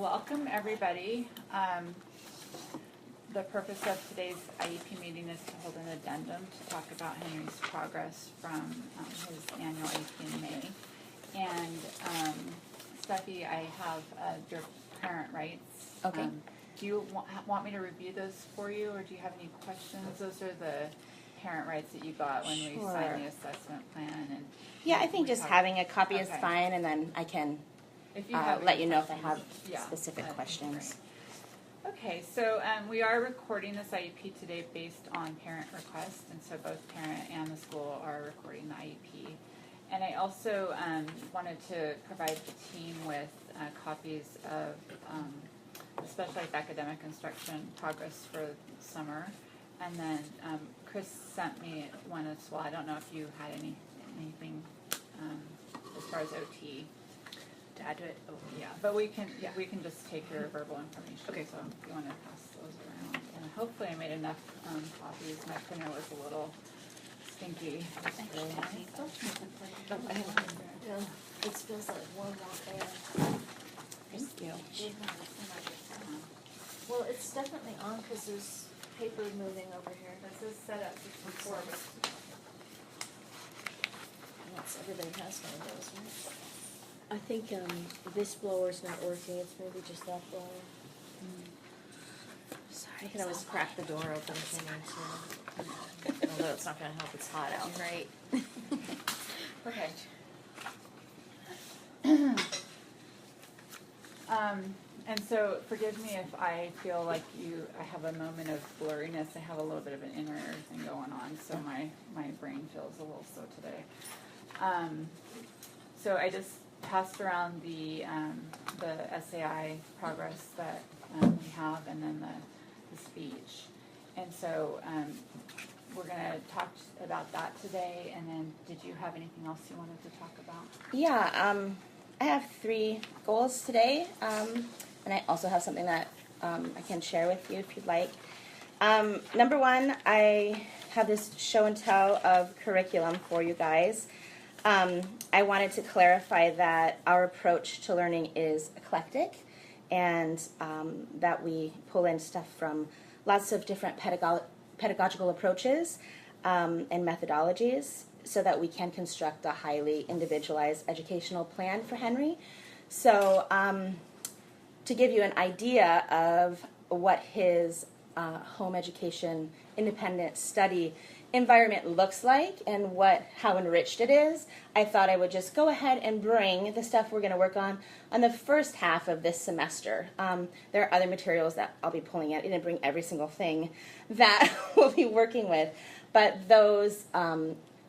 welcome everybody. The purpose of today's IEP meeting is to hold an addendum to talk about Henry's progress from his annual IEP in May. And Steffi, I have your parent rights. Okay. Do you want me to review those for you, or do you have any questions? Those are the parent rights that you got when we signed the assessment plan. And yeah, I think just having a copy is fine, and then I can let you know if I have specific questions. Okay, so we are recording this IEP today based on parent request, and so both parent and the school are recording the IEP. And I also wanted to provide the team with copies of the specialized academic instruction progress for summer. And then Chris sent me one as well. I don't know if you had anything as far as OT to add to it. Oh, yeah, but we can just take your verbal information. Okay. So if you want to pass those around, and hopefully I made enough copies. My printer was a little stinky. It smells like warm out there. Thank you. Well, it's definitely on because there's paper moving over here. This is set up before. Yes, everybody has one of those, right? I think this blower's not working. It's maybe just that blower. Sorry, I can always crack the door open if I need to. Although it's not going to help, it's hot out. Right. Okay. And so forgive me if I feel like I have a moment of blurriness. I have a little bit of an inner thing going on, so my brain feels a little slow today. So I just passed around the SAI progress that we have, and then the speech. And so we're going to talk about that today. And then did you have anything else you wanted to talk about? Yeah, I have 3 goals today, and I also have something that I can share with you if you'd like. Number 1, I have this show and tell of curriculum for you guys. I wanted to clarify that our approach to learning is eclectic, and that we pull in stuff from lots of different pedagogical approaches and methodologies so that we can construct a highly individualized educational plan for Henry. So to give you an idea of what his home education independent study environment looks like and how enriched it is, I thought I would just go ahead and bring the stuff we're going to work on the first half of this semester. There are other materials that I'll be pulling out. I didn't bring every single thing that we'll be working with, but those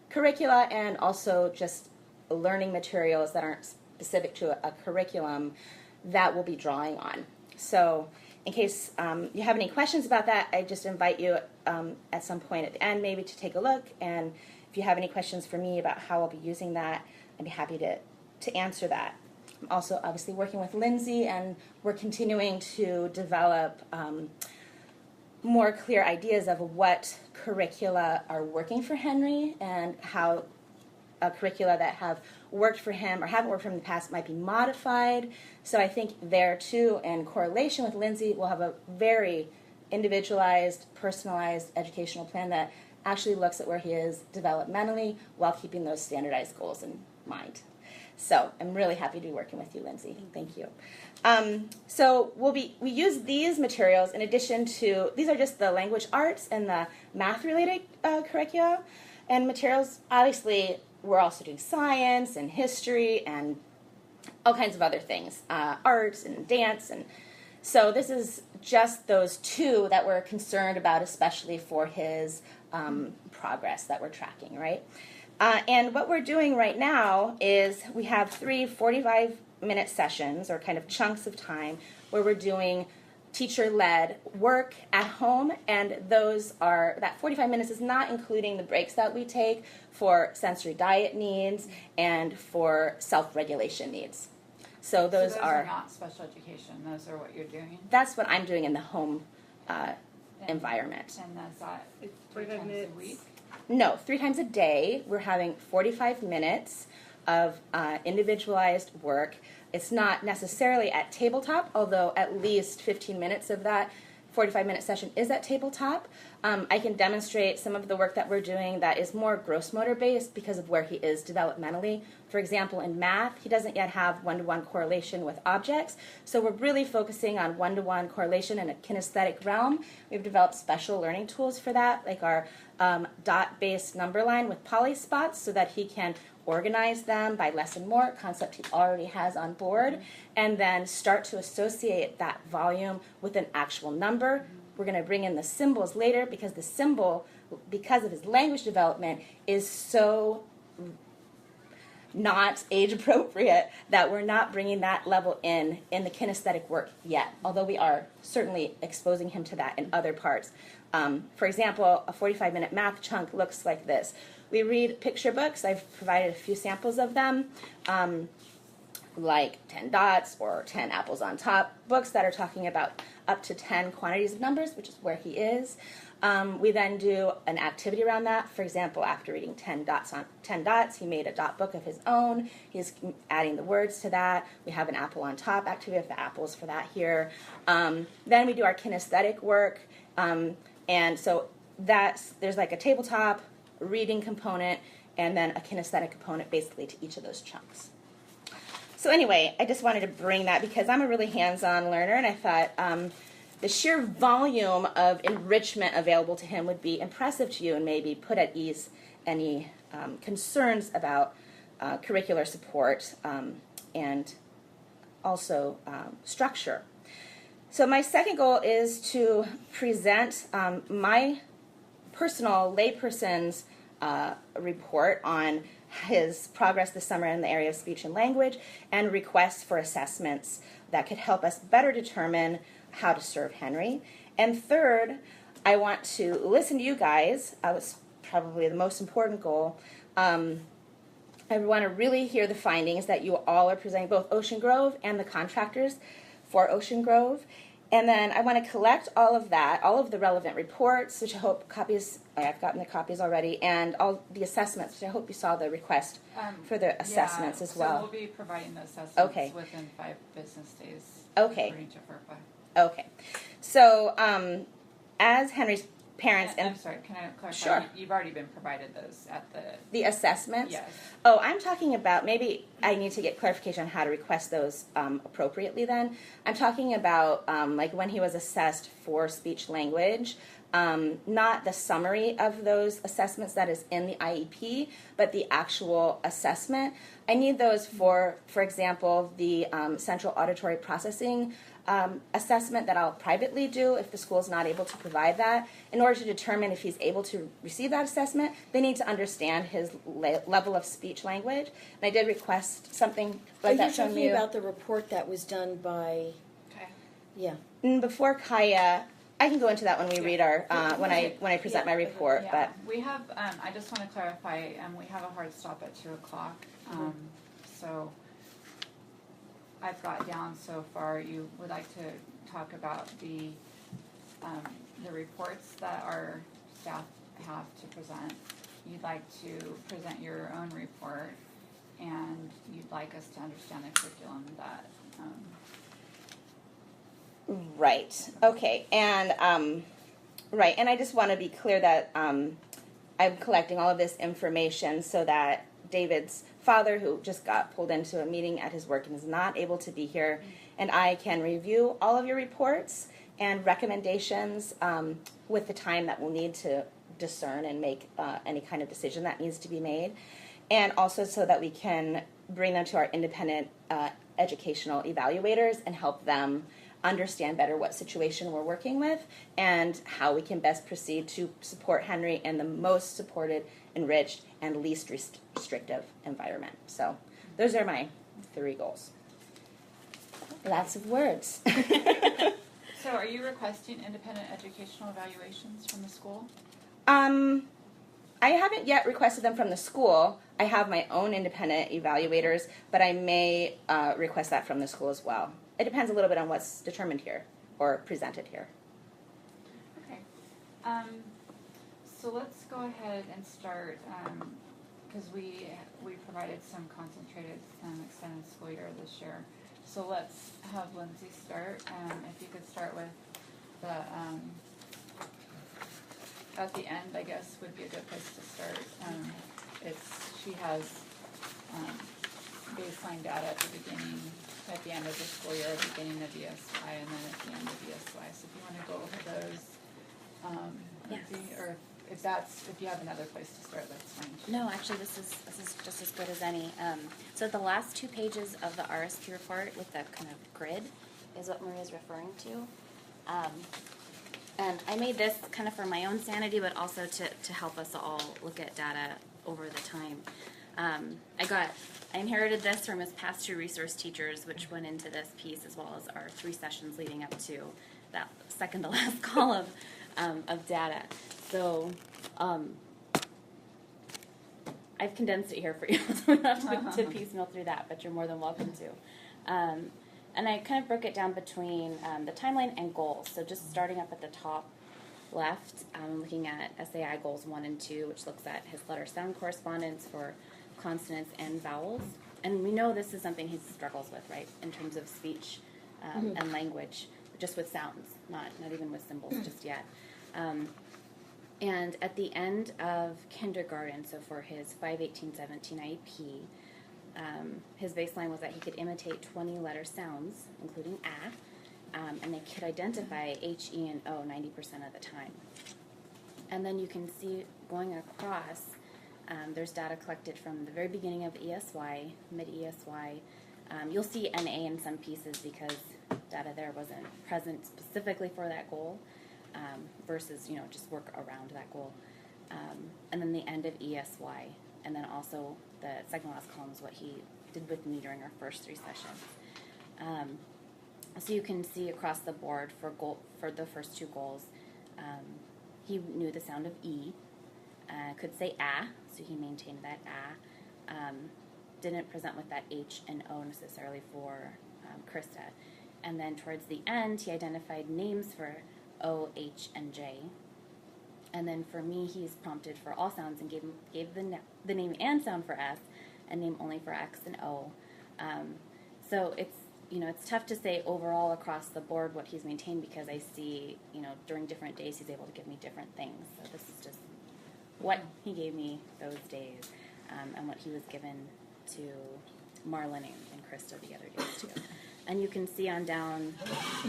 curricula and also just learning materials that aren't specific to a curriculum that we'll be drawing on. So in case you have any questions about that, I just invite you at some point at the end maybe to take a look. And if you have any questions for me about how I'll be using that, I'd be happy to answer that. I'm also obviously working with Lindsay, and we're continuing to develop more clear ideas of what curricula are working for Henry and how curricula that have worked for him or haven't worked for him in the past might be modified. So I think there too, in correlation with Lindsay, we'll have a very individualized, personalized educational plan that actually looks at where he is developmentally while keeping those standardized goals in mind. So I'm really happy to be working with you, Lindsay. Thank you. So we use these materials in addition to, these are just the language arts and the math-related curricula and materials. Obviously, we're also doing science and history and all kinds of other things, arts and dance. And so this is just those 2 that we're concerned about, especially for his progress that we're tracking, right? And what we're doing right now is we have 3 45-minute sessions or kind of chunks of time where we're doing teacher-led work at home, and that 45 minutes is not including the breaks that we take for sensory diet needs and for self-regulation needs. So those are not special education. Those are what you're doing? That's what I'm doing in the home environment. And that's that 3 times a week? No, 3 times a day. We're having 45 minutes of individualized work It's not necessarily at tabletop, although at least 15 minutes of that 45-minute session is at tabletop. I can demonstrate some of the work that we're doing that is more gross motor based because of where he is developmentally. For example, in math, he doesn't yet have one-to-one correlation with objects, so we're really focusing on one-to-one correlation in a kinesthetic realm. We've developed special learning tools for that, like our dot-based number line with polyspots, so that he can organize them by less and more, concept he already has on board, and then start to associate that volume with an actual number. We're going to bring in the symbols later because the symbol, because of his language development, is so not age appropriate that we're not bringing that level in the kinesthetic work yet, although we are certainly exposing him to that in other parts. For example, a 45-minute math chunk looks like this. We read picture books. I've provided a few samples of them, like 10 dots or 10 apples on top, books that are talking about up to 10 quantities of numbers, which is where he is. We then do an activity around that. For example, after reading 10 dots, he made a dot book of his own. He's adding the words to that. We have an apple on top activity. We have the apples for that here. Then we do our kinesthetic work. And so there's like a tabletop, reading component, and then a kinesthetic component basically to each of those chunks. So anyway, I just wanted to bring that because I'm a really hands-on learner, and I thought the sheer volume of enrichment available to him would be impressive to you and maybe put at ease any concerns about curricular support and also structure. So my second goal is to present my personal layperson's report on his progress this summer in the area of speech and language and requests for assessments that could help us better determine how to serve Henry. And third, I want to listen to you guys. That was probably the most important goal. I want to really hear the findings that you all are presenting, both Ocean Grove and the contractors for Ocean Grove. And then I want to collect all of that, all of the relevant reports, which I hope I've gotten the copies already, and all the assessments, which I hope you saw the request for the assessments as well. So we'll be providing the assessments within 5 business days. Okay. According to FERPA. Okay. So as Henry's parents... I'm sorry, can I clarify? Sure. You've already been provided those at the assessments? Yes. Oh, I'm talking about, maybe I need to get clarification on how to request those appropriately then. I'm talking about like when he was assessed for speech language, not the summary of those assessments that is in the IEP, but the actual assessment. I need those for example, the central auditory processing assessment that I'll privately do if the school is not able to provide that. In order to determine if he's able to receive that assessment, they need to understand his level of speech language. And I did request something like that from you. Are you talking about the report that was done by... Okay. Yeah. Before Kaya, I can go into that when we read our when I present my report. Yeah. But we have. I just want to clarify. We have a hard stop at 2:00. So I've got down so far. You would like to talk about the reports that our staff have to present. You'd like to present your own report, and you'd like us to understand the curriculum that. Right. Okay. And right. And I just want to be clear that I'm collecting all of this information so that David's father, who just got pulled into a meeting at his work and is not able to be here, and I can review all of your reports and recommendations with the time that we'll need to discern and make any kind of decision that needs to be made, and also so that we can bring them to our independent educational evaluators and help them understand better what situation we're working with and how we can best proceed to support Henry in the most supported, enriched, and least restrictive environment. So those are my 3 goals. Lots of words. So are you requesting independent educational evaluations from the school? I haven't yet requested them from the school. I have my own independent evaluators, but I may request that from the school as well. It depends a little bit on what's determined here or presented here. Okay. So let's go ahead and start, because we provided some concentrated extended school year this year. So let's have Lindsay start. If you could start with the, at the end, I guess, would be a good place to start. She has baseline data at the beginning, at the end of the school year, at the beginning of ESY, and then at the end of ESY. So if you want to go over those, Lindsay, Yes. or if you have another place to start, that's fine. No, actually, this is just as good as any. So the last 2 pages of the RSP report with the kind of grid is what Maria's referring to. And I made this kind of for my own sanity, but also to help us all look at data over the time. I inherited this from his past 2 resource teachers, which went into this piece, as well as our 3 sessions leading up to that second to last column of data. So I've condensed it here for you, so we don't have to piecemeal through that, but you're more than welcome to. And I kind of broke it down between the timeline and goals. So just starting up at the top left, looking at SAI goals 1 and 2, which looks at his letter-sound correspondence for consonants and vowels. And we know this is something he struggles with, right, in terms of speech and language, just with sounds, not even with symbols just yet. And at the end of kindergarten, so for his 5-18-17 IEP, his baseline was that he could imitate 20 letter sounds, including A, and they could identify H, E, and O 90% of the time. And then you can see going across, there's data collected from the very beginning of ESY, mid-ESY. You'll see NA in some pieces because data there wasn't present specifically for that goal, versus, just work around that goal. And then the end of ESY, and then also the second last column is what he did with me during our first 3 sessions. So you can see across the board for the first 2 goals, he knew the sound of E, could say A, so he maintained that A, didn't present with that H and O necessarily for Krista. And then towards the end, he identified names for O, H, and J. And then for me, he's prompted for all sounds and gave the name and sound for S, and name only for X and O. So it's tough to say overall across the board what he's maintained because I see, during different days he's able to give me different things. So this is just what he gave me those days, and what he was given to Marlon and Krista the other days too. And you can see on down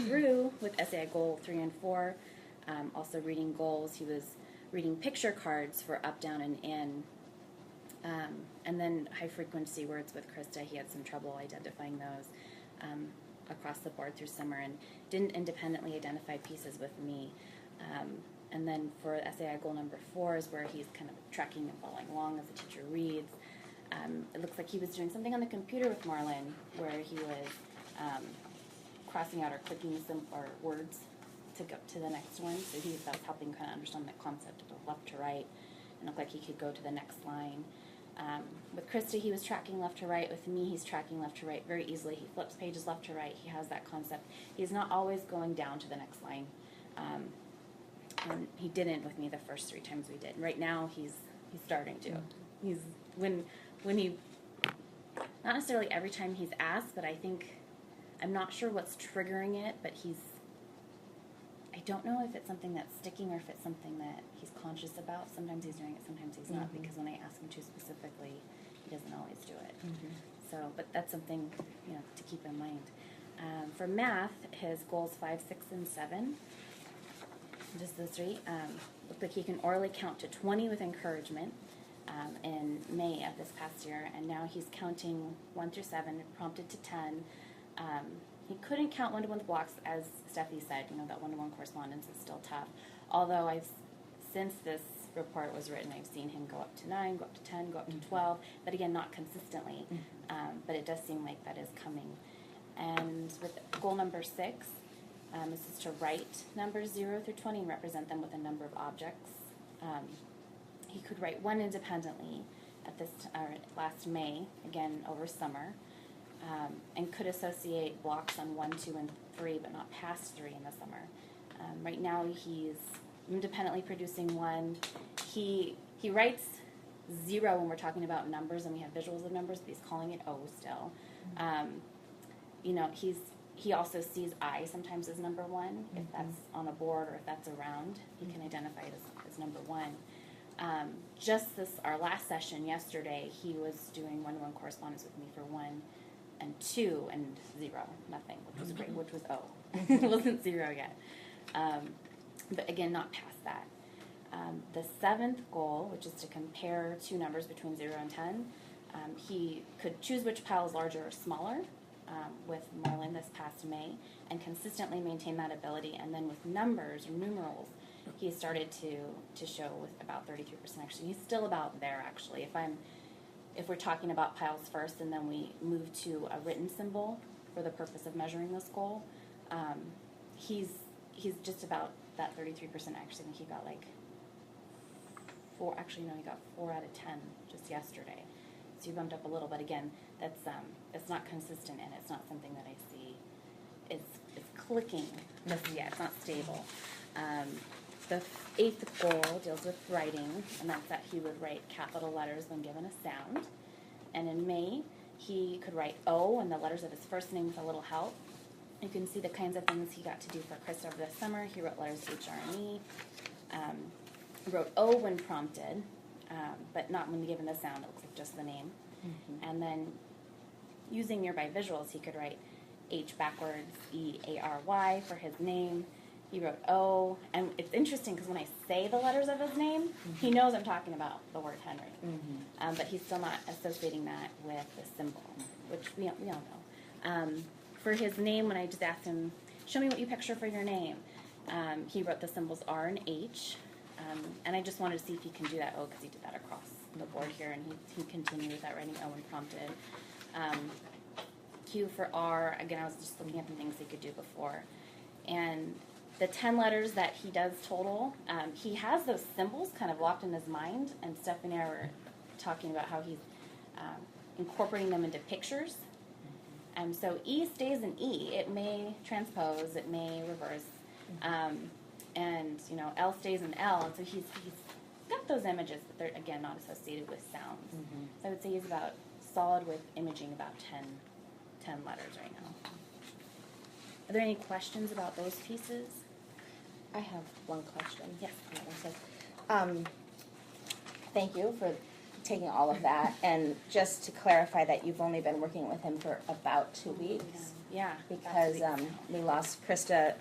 through with SAI goal 3 and 4, also reading goals. He was reading picture cards for up, down, and in. And then high frequency words with Krista, he had some trouble identifying those across the board through summer and didn't independently identify pieces with me. And then for SAI goal number 4 is where he's kind of tracking and following along as the teacher reads. It looks like he was doing something on the computer with Marlon where he was crossing out or clicking some or words to go to the next one. So that was helping kind of understand the concept of left to right, and it looked like he could go to the next line. With Krista, he was tracking left to right. With me, he's tracking left to right very easily. He flips pages left to right. He has that concept. He's not always going down to the next line. And he didn't with me the first 3 times we did. Right now, he's starting to. He's when he, not necessarily every time he's asked, but I think, I'm not sure what's triggering it, but I don't know if it's something that's sticking or if it's something that he's conscious about. Sometimes he's doing it, sometimes he's not, because when I ask him to specifically, he doesn't always do it. So, but that's something, to keep in mind. For math, his goals 5, 6, and 7, just the 3, looked like he can orally count to 20 with encouragement in May of this past year, and now he's counting 1 through 7, prompted to 10. He couldn't count one-to-one blocks, as Steffi said. That one-to-one correspondence is still tough. Although since this report was written, I've seen him go up to 9, go up to 10, go up to 12, but again, not consistently. But it does seem like that is coming. And with goal number 6, this is to write numbers 0 through 20 and represent them with a number of objects. He could write 1 independently at this last May, again over summer. And could associate blocks on 1, 2, and 3, but not past 3 in the summer. Right now, he's independently producing 1. He writes 0 when we're talking about numbers, and we have visuals of numbers, but he's calling it O still. you know, he also sees I sometimes as number one. If that's on a board or if that's around, he can identify it as number one. Just our last session yesterday, he was doing one-to-one correspondence with me for 1 and 2 and 0, nothing, which was great, which was O. It wasn't 0 yet. But again, not past that. The 7th goal, which is to compare two numbers between 0 and 10, he could choose which pile is larger or smaller with Marlon this past May and consistently maintain that ability. And then with numbers or numerals, he started to show with about 33% actually. He's still about there actually. If we're talking about piles first and then we move to a written symbol for the purpose of measuring this goal, he's just about that 33% actually. I think he got like 4, actually no, he got 4 out of 10 just yesterday. So you bumped up a little, but again, that's it's not consistent and it's not something that I see is clicking. Yeah, it's not stable. The 8th goal deals with writing, and that's that he would write capital letters when given a sound. And in May, he could write O and the letters of his first name with a little help. You can see the kinds of things he got to do for Chris over the summer. He wrote letters H, R, and E. Wrote O when prompted, but not when given the sound. It looks like just the name. And then using nearby visuals, he could write H backwards, E, A, R, Y for his name. He wrote O, and it's interesting because when I say the letters of his name, he knows I'm talking about the word Henry. But he's still not associating that with the symbol, which we all know. For his name, when I just asked him, show me what you picture for your name, he wrote the symbols R and H. And I just wanted to see if he can do that O because he did that across the board here, and he continued with that writing O when prompted. Q for R, again, I was just looking at the things he could do before. And the 10 letters that he does total, he has those symbols kind of locked in his mind, and Stephanie and I were talking about how he's incorporating them into pictures. So E stays in E. It may transpose, it may reverse. And, you know, L stays in L, and so he's got those images, but they're, again, not associated with sounds. So I would say he's about solid with imaging about 10 letters right now. Are there any questions about those pieces? I have one question. Yes. Thank you for taking all of that. And just to clarify that you've only been working with him for about 2 weeks. Yeah. Because we lost Krista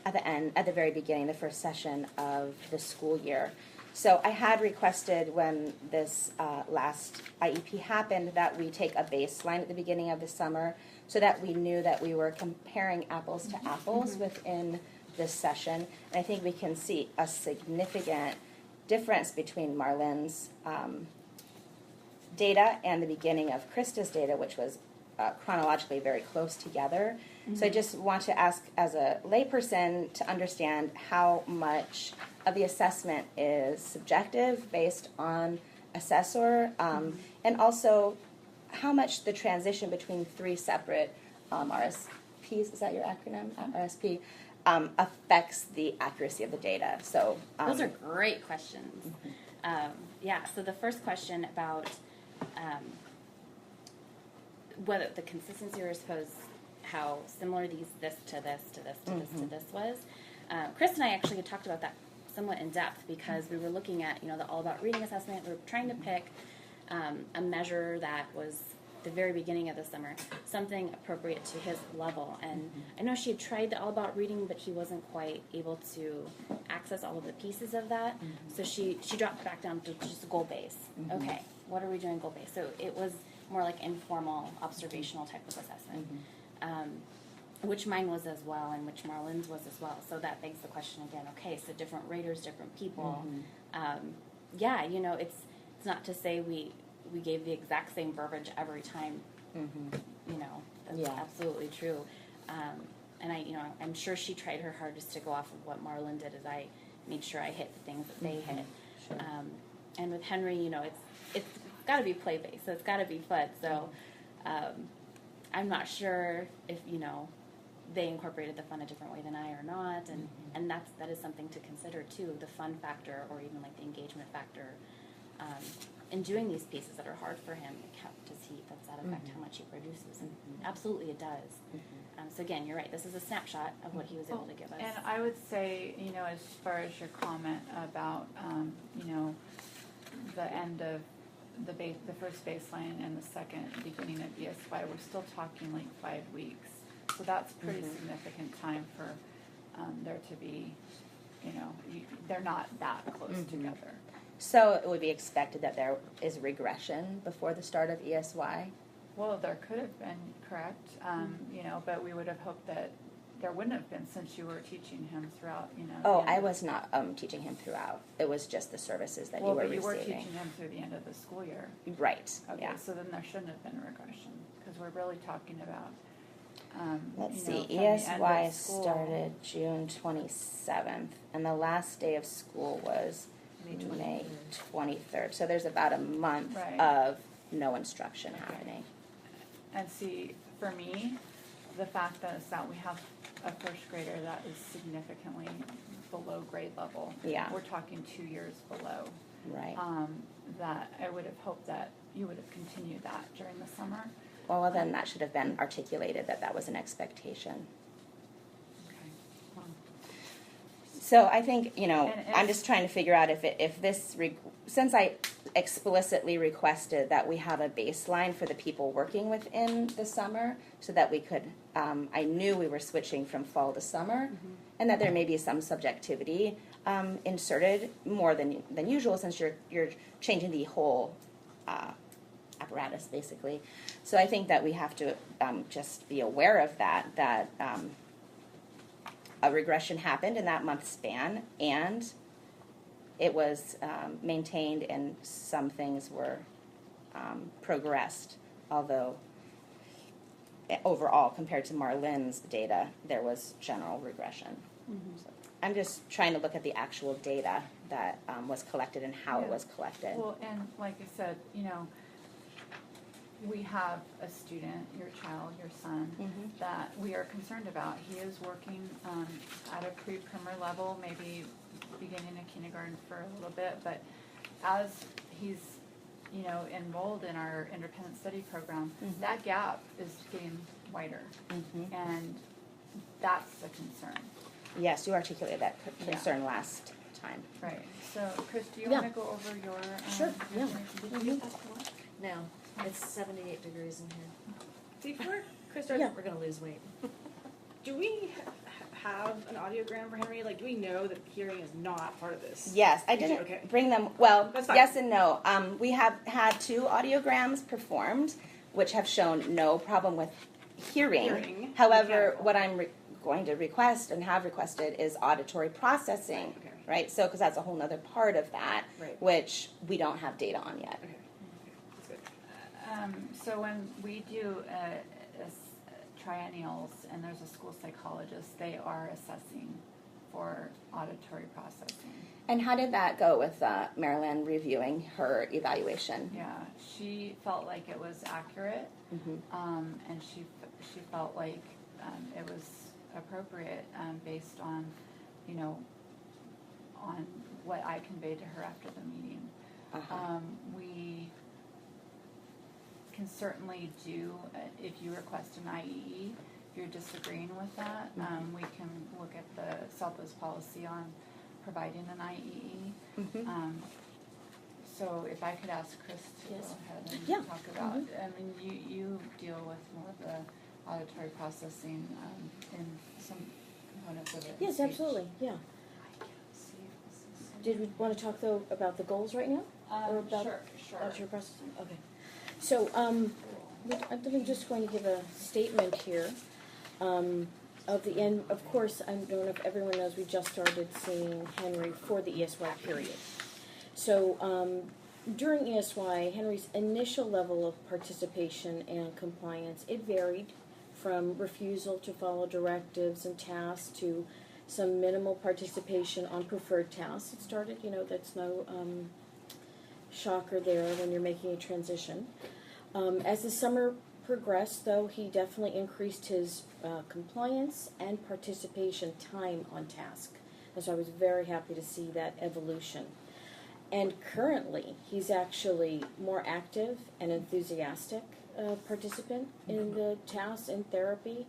at the very beginning, the first session of the school year. So I had requested when this last IEP happened that we take a baseline at the beginning of the summer so that we knew that we were comparing apples to apples within this session. And I think we can see a significant difference between Marlon's data and the beginning of Krista's data, which was chronologically very close together. So I just want to ask, as a layperson, to understand how much of the assessment is subjective based on assessor, and also how much the transition between 3 separate RSPs, is that your acronym? RSP, affects the accuracy of the data. So those are great questions. So the first question about whether the consistency, or I suppose how similar this to this to this to this to this was. Chris and I actually had talked about that somewhat in depth because we were looking at, the All About Reading assessment. We were trying to pick a measure that was the very beginning of the summer, something appropriate to his level. And I know she had tried the All About Reading, but he wasn't quite able to access all of the pieces of that. So she dropped back down to just goal-based. Okay, what are we doing goal-based? So it was more like informal, observational type of assessment. Which mine was as well, and which Marlon's was as well. So that begs the question again, okay, so different raters, different people. It's not to say we gave the exact same verbiage every time. That's absolutely true. And I'm sure she tried her hardest to go off of what Marlon did, as I made sure I hit the things that they hit. Sure. And with Henry, it's got to be play-based, so it's got to be fun. So I'm not sure if, they incorporated the fun a different way than I or not, and that is something to consider too, the fun factor or even like the engagement factor in doing these pieces that are hard for him, does that affect how much he produces? And absolutely it does. So again, you're right, this is a snapshot of what he was able to give us. And I would say, as far as your comment about, the end of the first baseline and the second beginning of ESY, we're still talking like 5 weeks. So that's pretty significant time for there to be, they're not that close together. So it would be expected that there is regression before the start of ESY? Well, there could have been, correct, but we would have hoped that there wouldn't have been since you were teaching him throughout, Oh, the end I of- was not teaching him throughout. It was just the services that Well, you were but you were receiving. teaching him through the end of the school year. Right, Okay, yeah. so then there shouldn't have been a regression, because we're really talking about, Let's from see, the end ESY of school. started June 27th, and the last day of school was May 23rd. So there's about a month Right. of no instruction Okay. happening. And see, for me, the fact that we have a first grader that is significantly below grade level. Yeah. We're talking 2 years below. Right. That I would have hoped that you would have continued that during the summer. Well, then that should have been articulated that that was an expectation. Okay. So I think, And I'm just trying to figure out since I explicitly requested that we have a baseline for the people working within the summer so that we could, I knew we were switching from fall to summer and that there may be some subjectivity inserted more than usual since you're changing the whole apparatus basically. So I think that we have to just be aware of that a regression happened in that month span, and it was maintained, and some things were progressed, although overall, compared to Marlin's data, there was general regression. So I'm just trying to look at the actual data that was collected and how it Yeah. was collected. Well, and like I said, we have a student, your child, your son, that we are concerned about. He is working at a pre-primer level, maybe beginning of kindergarten for a little bit, but as he's, enrolled in our independent study program, that gap is getting wider, and that's a concern. Yes, you articulated that concern last time. Right. So, Chris, do you Yeah. want to go over your Sure, yeah. information? Did you get that to work? No, it's 78 degrees in here. Before Chris starts, Yeah. We're gonna lose weight. do we have an audiogram for Henry? Like, do we know that hearing is not part of this? Yes, I You do, didn't okay. bring them. Well, That's fine. yes and no. We have had 2 audiograms performed, which have shown no problem with hearing. Hearing, However, mechanical. what I'm going to request and have requested is auditory processing. Okay. Right? So, because that's a whole other part of that, Right. which we don't have data on yet. Okay. That's good. So when we do triennials and there's a school psychologist, they are assessing for auditory processing. And how did that go with Marilyn reviewing her evaluation? Yeah, she felt like it was accurate, and she felt like it was appropriate based on, on what I conveyed to her after the meeting. We can certainly do, if you request an IEE, if you're disagreeing with that, we can look at the Southwest policy on providing an IEE. So if I could ask Chris to Yes. go ahead and Yeah. talk about, I mean, you deal with more of the auditory processing in some components of it. Yes, speech. absolutely, yeah. I can't see if this is- Did we want to talk, though, about the goals right now? Or about Sure. auditory processing? Okay. So, I'm just going to give a statement here of the end. Of course, I don't know if everyone knows, we just started seeing Henry for the ESY period. So, during ESY, Henry's initial level of participation and compliance, it varied from refusal to follow directives and tasks to some minimal participation on preferred tasks. It started, that's no shocker there when you're making a transition. As the summer progressed, though, he definitely increased his compliance and participation time on task. And so I was very happy to see that evolution. And currently, he's actually more active and enthusiastic participant in the tasks and therapy.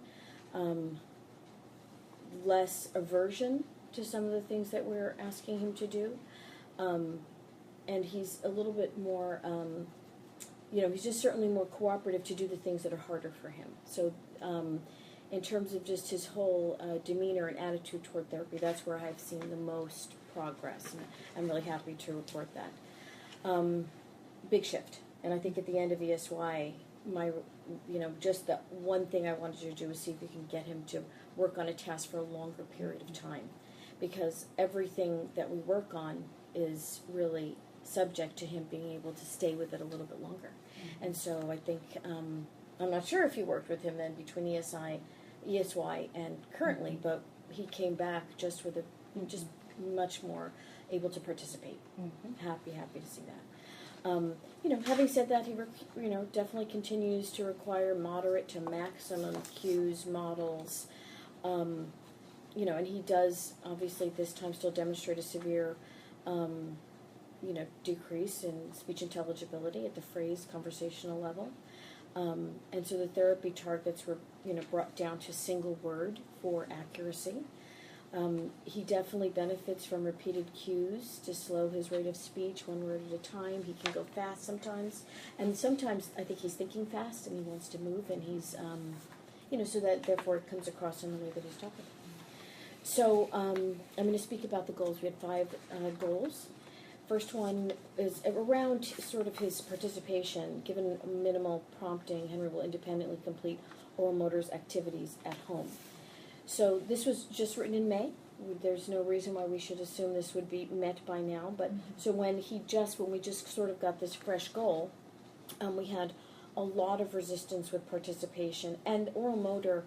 Less aversion to some of the things that we're asking him to do. And he's a little bit more, he's just certainly more cooperative to do the things that are harder for him. So in terms of just his whole demeanor and attitude toward therapy, that's where I've seen the most progress. And I'm really happy to report that. Big shift. And I think at the end of ESY, just the one thing I wanted to do was see if we can get him to work on a task for a longer period of time. Because everything that we work on is really subject to him being able to stay with it a little bit longer. Mm-hmm. And so I think, I'm not sure if you worked with him then between ESY and currently, mm-hmm. but he came back just with just much more able to participate. Mm-hmm. Happy to see that. Having said that, he definitely continues to require moderate to maximum cues, models, and he does obviously this time still demonstrate a severe, decrease in speech intelligibility at the phrase conversational level. And so the therapy targets were, brought down to single word for accuracy. He definitely benefits from repeated cues to slow his rate of speech one word at a time. He can go fast sometimes. And sometimes I think he's thinking fast and he wants to move and he's, so that therefore it comes across in the way that he's talking. So I'm going to speak about the goals. We had 5 goals. First one is around sort of his participation. Given minimal prompting, Henry will independently complete oral motors activities at home. So this was just written in May. There's no reason why we should assume this would be met by now. But so when we just sort of got this fresh goal, we had a lot of resistance with participation and oral motor,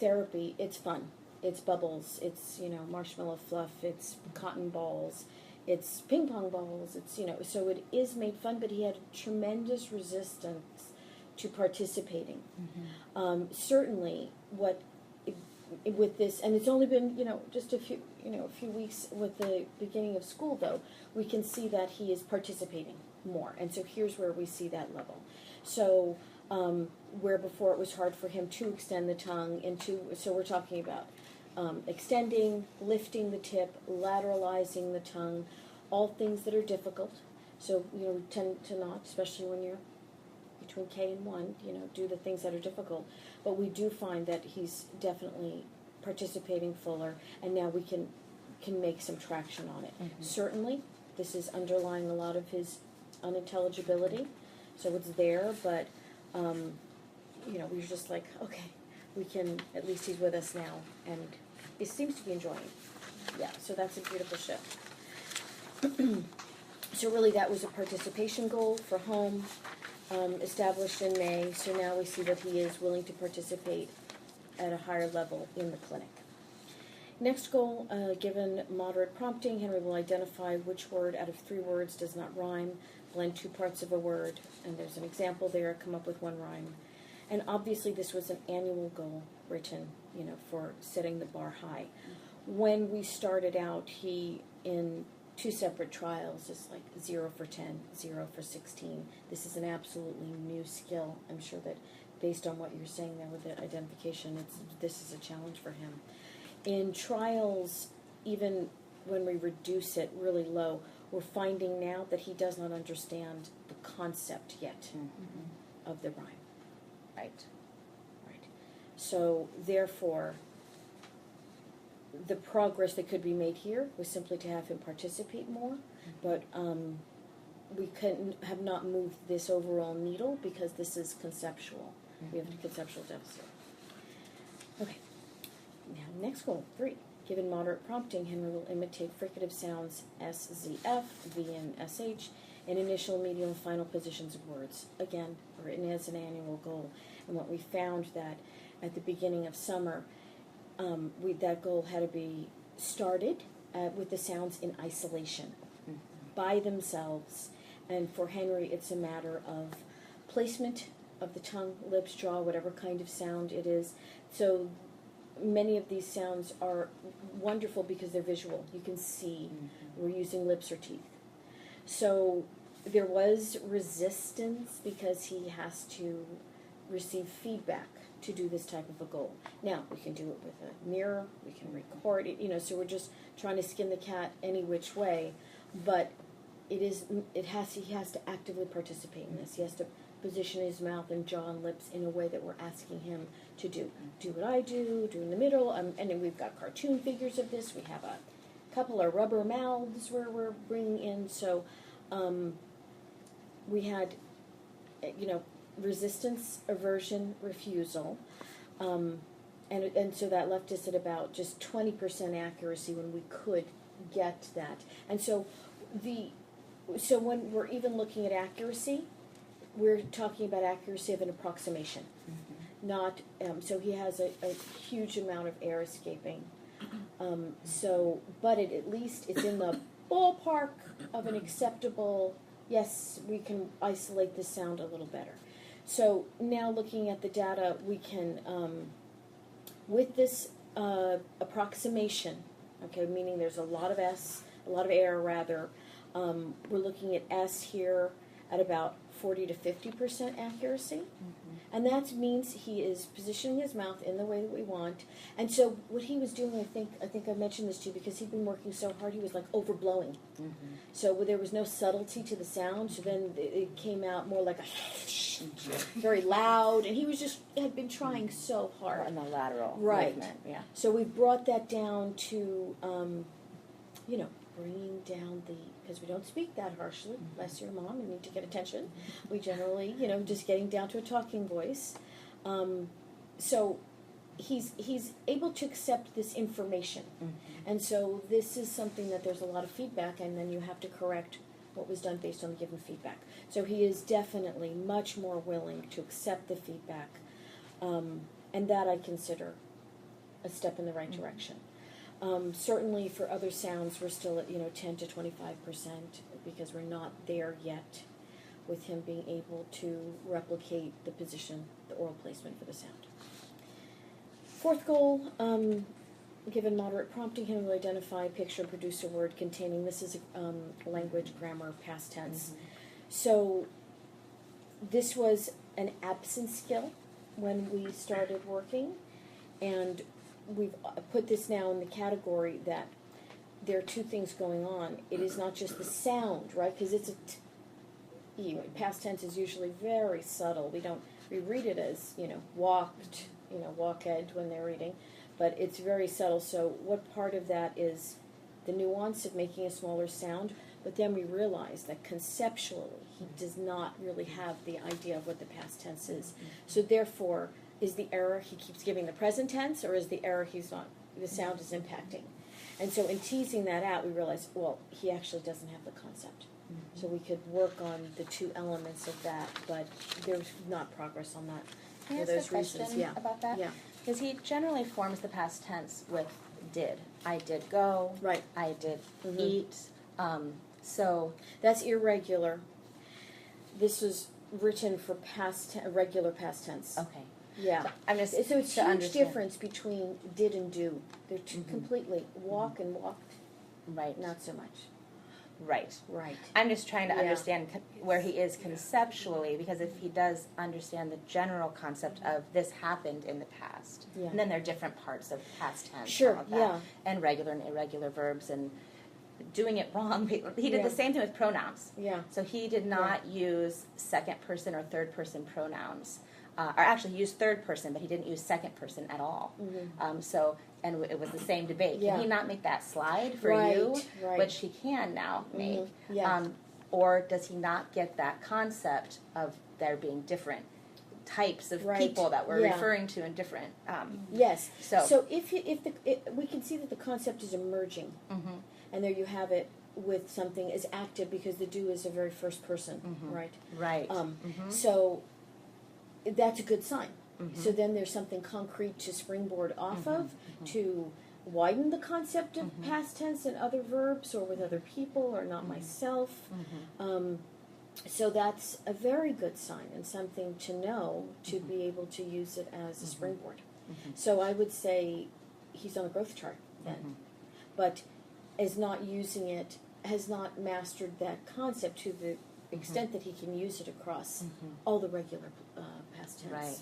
therapy. It's fun. It's bubbles. It's marshmallow fluff. It's cotton balls. It's ping pong balls. It's so it is made fun. But he had tremendous resistance to participating. Mm-hmm. Certainly, with this, and it's only been just a few weeks with the beginning of school, though we can see that he is participating more, and so here's where we see that level. So where before it was hard for him to extend the tongue so we're talking about extending, lifting the tip, lateralizing the tongue, all things that are difficult. So we tend to not, especially when you're between K and 1, do the things that are difficult. But we do find that he's definitely participating fuller, and now we can make some traction on it. Mm-hmm. Certainly, this is underlying a lot of his unintelligibility, so it's there, but, we're just like, okay, we can, at least he's with us now, and he seems to be enjoying it. Yeah, so that's a beautiful shift. So really that was a participation goal for home, established in May, so now we see that he is willing to participate at a higher level in the clinic. Next goal, given moderate prompting, Henry will identify which word out of 3 words does not rhyme, blend 2 parts of a word, and there's an example there, come up with 1 rhyme. And obviously this was an annual goal written, for setting the bar high. When we started out, he, in 2 separate trials, is like 0 for 10, 0 for 16. This is an absolutely new skill. I'm sure that based on what you're saying there with the identification, this is a challenge for him. In trials, even when we reduce it really low, we're finding now that he does not understand the concept yet of the rhyme. Right. So therefore, the progress that could be made here was simply to have him participate more, but we have not moved this overall needle because this is conceptual. We have a conceptual deficit. Okay. Now, next goal, 3. Given moderate prompting, Henry will imitate fricative sounds S, Z, F, V, and SH in initial, medial, and final positions of words. Again, written as an annual goal. And what we found that at the beginning of summer, that goal had to be started with the sounds in isolation, by themselves. And for Henry, it's a matter of placement of the tongue, lips, jaw, whatever kind of sound it is. So many of these sounds are wonderful because they're visual. You can see we're using lips or teeth. So there was resistance because he has to receive feedback to do this type of a goal. Now, we can do it with a mirror, we can record it, so we're just trying to skin the cat any which way, but he has to actively participate in this. He has to position his mouth and jaw and lips in a way that we're asking him to do. Do what I do in the middle, and then we've got cartoon figures of this. We have a couple of rubber mouths where we're bringing in, so we had, resistance, aversion, refusal, and so that left us at about just 20% accuracy when we could get that. And so when we're even looking at accuracy, we're talking about accuracy of an approximation, not. So he has a huge amount of air escaping. But at least it's in the ballpark of an acceptable. Yes, we can isolate this sound a little better. So now looking at the data, we can, with this approximation, okay, meaning there's a lot of air rather, we're looking at S here at about 40 to 50% accuracy. And that means he is positioning his mouth in the way that we want. And so what he was doing, I think I mentioned this to you, because he'd been working so hard, he was like overblowing. So there was no subtlety to the sound, so then it came out more like a very loud, and he had been trying so hard. On the lateral Right. movement, yeah. So we've brought that down to, bringing down because we don't speak that harshly, bless your mom, we need to get attention. We generally, just getting down to a talking voice. So he's able to accept this information. And so this is something that there's a lot of feedback, and then you have to correct what was done based on the given feedback. So he is definitely much more willing to accept the feedback, and that I consider a step in the right direction. Certainly for other sounds, we're still at 10 to 25% because we're not there yet with him being able to replicate the position, the oral placement for the sound. Fourth goal, given moderate prompting, him to identify, picture, produce a word containing. This is language, grammar, past tense. So this was an absence skill when we started working, and we've put this now in the category that there are two things going on. It is not just the sound, right? Because it's past tense is usually very subtle. We read it as walked, walked when they're reading, but it's very subtle. So what part of that is the nuance of making a smaller sound? But then we realize that conceptually he does not really have the idea of what the past tense is. So therefore, is the error he keeps giving the present tense, or is the error the sound is impacting? And so in teasing that out, we realized, well, he actually doesn't have the concept. So we could work on the two elements of that, but there's not progress on that Can I for ask those a reasons. question Yeah. about that? Yeah. Because he generally forms the past tense with did. I did go. Right. I did eat. So That's irregular. This was written for regular past tense. okay. Yeah. So I'm just So it's to a huge understand. difference between did and do. They're two completely walk and walked, Right. not so much. Right. Right. I'm just trying to Yeah. understand where he is conceptually, because if he does understand the general concept of this happened in the past, Yeah. and then there are different parts of past tense, Sure, all of that, yeah. and regular and irregular verbs, and doing it wrong. He did Yeah. the same thing with pronouns. Yeah. So he did not use second person or third person pronouns. Or actually he used third person, but he didn't use second person at all. And it was the same debate. Yeah. Can he not make that slide for Right, you, right. which he can now make? Yeah. Or does he not get that concept of there being different types of Right, people that we're yeah. referring to in different? Yes. So- if we can see that the concept is emerging, Mhm. and there you have it with something as active because the do is a very first person, right? Right. So that's a good sign. So then there's something concrete to springboard off of to widen the concept of past tense and other verbs, or with other people, or not myself. So that's a very good sign and something to know to be able to use it as a springboard. So I would say he's on a growth chart then, but is not using it has not mastered that concept to the extent that he can use it across all the regular past tense. Right.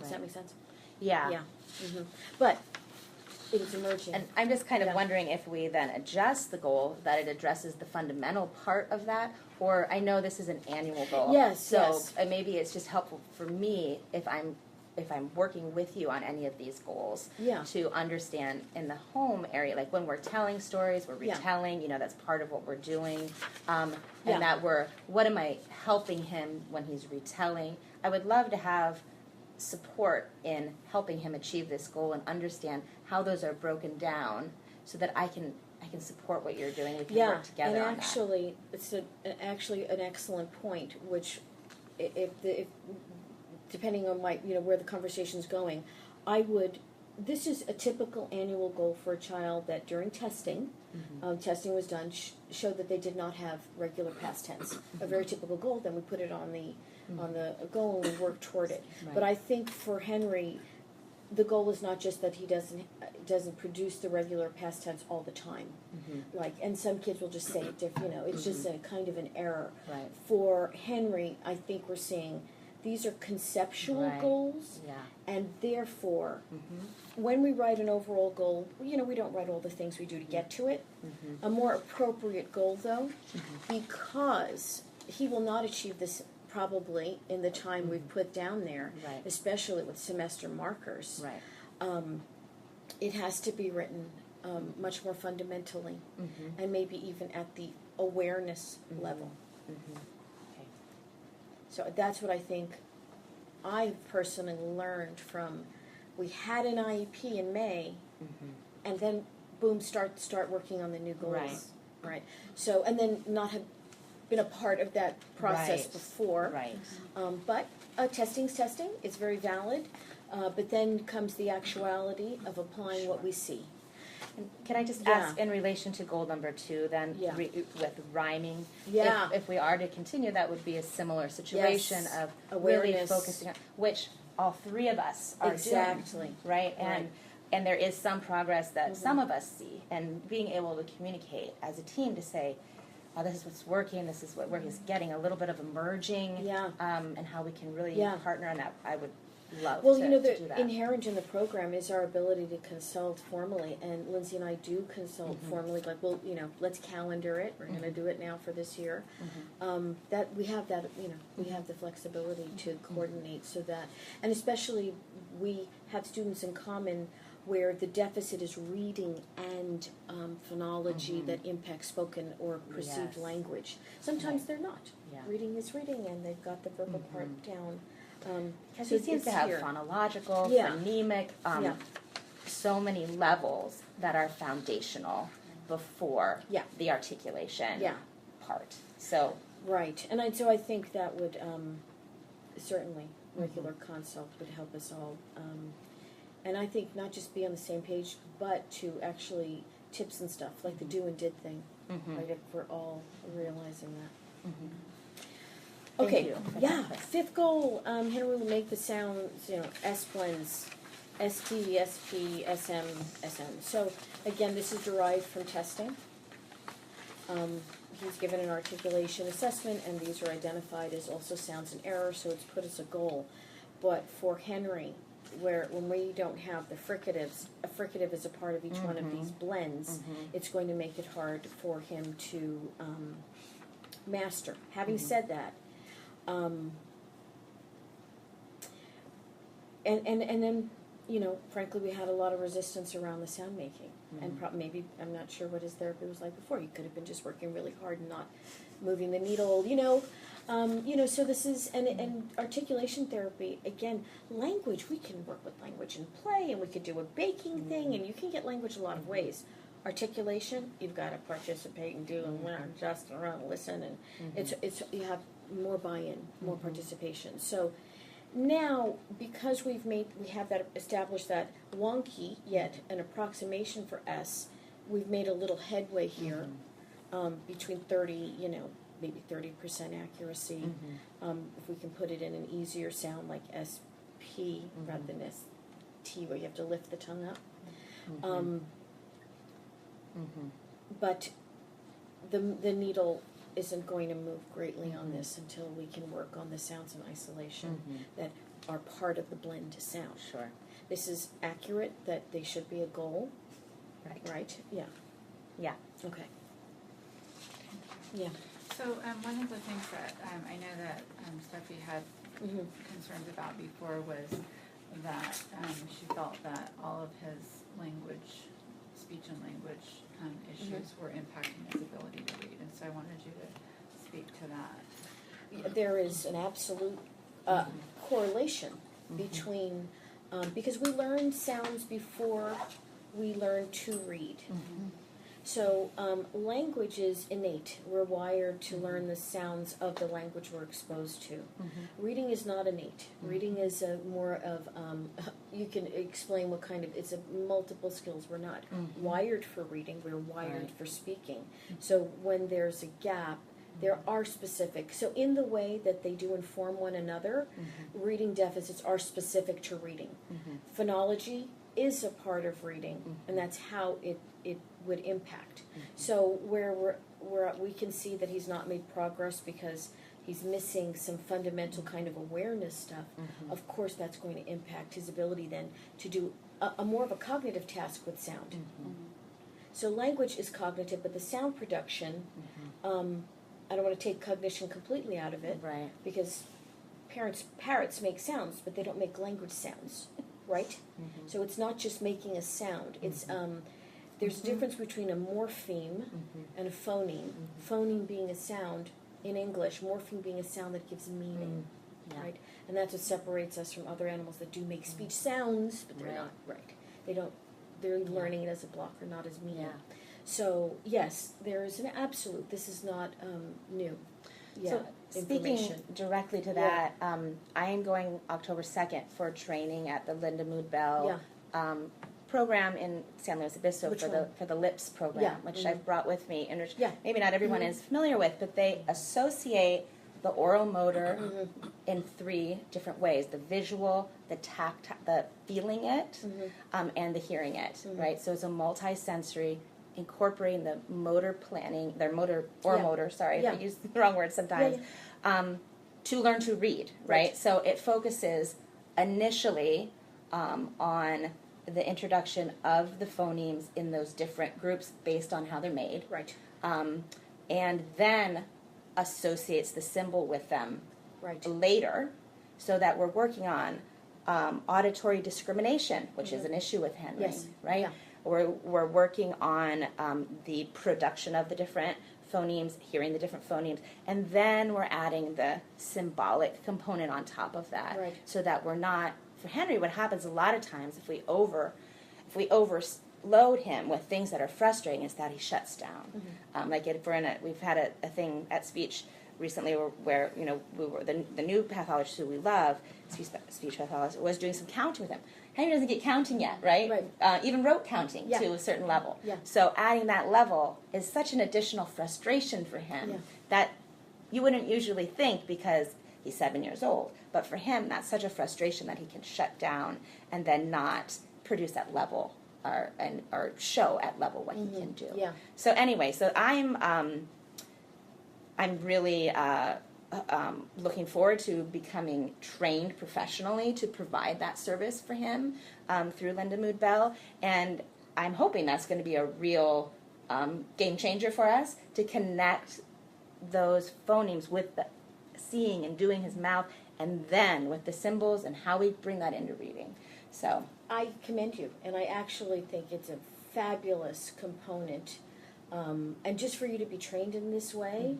Does that make sense? Yeah. Yeah. But it is emerging. And I'm just kind of Yeah. wondering if we then adjust the goal that it addresses the fundamental part of that, or I know this is an annual goal. Yes, So yes. maybe it's just helpful for me if I'm working with you on any of these goals Yeah. to understand in the home area, like when we're telling stories, we're Yeah. retelling, you know, that's part of what we're doing, and Yeah. that what am I helping him when he's retelling? I would love to have support in helping him achieve this goal and understand how those are broken down so that I can support what you're doing. We can Yeah, work together and on actually, it's actually an excellent point. Which, if depending on where the conversation's going, I would. This is a typical annual goal for a child that during testing, testing was done, showed that they did not have regular past tense. A very typical goal. Then we put it on the goal and we work toward it. Right. But I think for Henry, the goal is not just that he doesn't produce the regular past tense all the time. Like, and some kids will just say it different. It's just a kind of an error. Right. For Henry, I think we're seeing these are conceptual Right. goals, Yeah. and therefore, when we write an overall goal, we don't write all the things we do to get to it. A more appropriate goal, though, because he will not achieve this probably in the time we've put down there, Right. especially with semester markers. Right. It has to be written much more fundamentally, and maybe even at the awareness level. Okay. So that's what I think I personally learned from. We had an IEP in May, and then boom, start working on the new goals. Right. So, and then not have been a part of that process Right. before. Right. But testing's testing. It's very valid. But then comes the actuality of applying what we see. And can I just Yeah. ask in relation to goal number 2 then, Yeah. with rhyming? Yeah. If we are to continue, that would be a similar situation Yes. of really Awareness. focusing on, which all three of us are Exactly. doing. Right? And there is some progress that some of us see, and being able to communicate as a team to say, oh, this is what's working, this is what working, is getting a little bit of emerging, Yeah. And how we can really Yeah. partner on that. I would love Well, to, you know, to do the that. inherent in the program is our ability to consult formally, and Lindsay and I do consult formally. Like, well, let's calendar it. We're going to do it now for this year. That we have we have the flexibility to coordinate so that, and especially we have students in common where the deficit is reading and phonology that impacts spoken or perceived Yes. language. Sometimes they're not. Yeah. Reading is reading, and they've got the verbal part down. Because So he seems it's to have here. phonological, Yeah. phonemic, Yeah. so many levels that are foundational before Yeah. the articulation Yeah. part. So, Right, and so I think that would certainly regular consult would help us all, and I think not just be on the same page, but to actually tips and stuff like the do and did thing. Right, if we're all realizing that. Thank Okay, you for yeah. that. Fifth goal, Henry will make the sounds, S blends, ST, SP, SM, SM. So again, this is derived from testing. He's given an articulation assessment, and these are identified as also sounds and errors, so it's put as a goal. But for Henry, when we don't have the fricatives, a fricative is a part of each one of these blends, it's going to make it hard for him to master. Having said that, and then, frankly, we had a lot of resistance around the sound making. And maybe, I'm not sure what his therapy was like before. He could have been just working really hard and not moving the needle, so this is, and articulation therapy, again, language, we can work with language and play, and we could do a baking thing, and you can get language a lot of ways. Articulation, you've got to participate and do and learn, just around, listen, and it's you have more buy-in, more participation. So now, because we have that established that wonky yet an approximation for S, we've made a little headway here between 30, maybe 30% accuracy. If we can put it in an easier sound like SP rather than ST, where you have to lift the tongue up. But the needle isn't going to move greatly on this until we can work on the sounds in isolation that are part of the blend sound. Sure. This is accurate that they should be a goal, Right. right? Yeah. Yeah. Okay. Yeah. So one of the things that I know that Steffi had Mm-hmm. concerns about before was that she felt that all of his speech and language issues were impacting his ability to read, and so I wanted you to speak to that. There is an absolute correlation between, because we learn sounds before we learn to read. So language is innate. We're wired to learn the sounds of the language we're exposed to. Reading is not innate. Reading is more of, you can explain what kind of, it's a multiple skills. We're not wired for reading, we're wired for speaking. So when there's a gap, there are specific, so in the way that they do inform one another, reading deficits are specific to reading. Phonology is a part of reading, and that's how it would impact. So where we can see that he's not made progress because he's missing some fundamental kind of awareness stuff, of course that's going to impact his ability then to do a more of a cognitive task with sound. So language is cognitive, but the sound production, I don't want to take cognition completely out of it, Right. because parrots make sounds, but they don't make language sounds, right? So it's not just making a sound. It's there's a difference between a morpheme and a phoneme. Phoneme being a sound in English, morpheme being a sound that gives meaning, Yeah. right? And that's what separates us from other animals that do make speech sounds, but they're Right. not right. They don't. They're learning it as a blocker, not as meaning. Yeah. So yes, there is an absolute. This is not new. Yeah, So speaking information. directly to that, I am going October 2nd for training at the Linda Mood Bell program in San Luis Obispo Which for one? the LIPS program, Yeah, which I've brought with me, and which Yeah. maybe not everyone is familiar with, but they associate the oral motor in 3 different ways: the visual, the tactile, the feeling it, and the hearing it. Right. So it's a multi-sensory, incorporating the motor planning, their motor oral Yeah. motor. Sorry, Yeah. if I use the wrong word sometimes. To learn to read. Right. So it focuses initially on the introduction of the phonemes in those different groups based on how they're made, Right. and then associates the symbol with them Right. later, so that we're working on auditory discrimination, which is an issue with Henry, Yes. right? Yeah. We're working on the production of the different phonemes, hearing the different phonemes, and then we're adding the symbolic component on top of that, Right. so that we're not. For Henry, what happens a lot of times if we overload him with things that are frustrating is that he shuts down. Like if we've had a thing at speech recently where we were the new pathologist who we love, speech pathologist, was doing some counting with him. Henry doesn't get counting yet, right? Even rote counting Yeah. to a certain level. Yeah. So adding that level is such an additional frustration for him Yeah. that you wouldn't usually think, because he's 7 years old. But for him, that's such a frustration that he can shut down and then not produce at level or show at level what he can do. Yeah. So anyway, so I'm really looking forward to becoming trained professionally to provide that service for him through Linda Mood Bell, and I'm hoping that's going to be a real game changer for us to connect those phonemes with the seeing and doing his mouth, and then with the symbols and how we bring that into reading. So I commend you, and I actually think it's a fabulous component. And just for you to be trained in this way,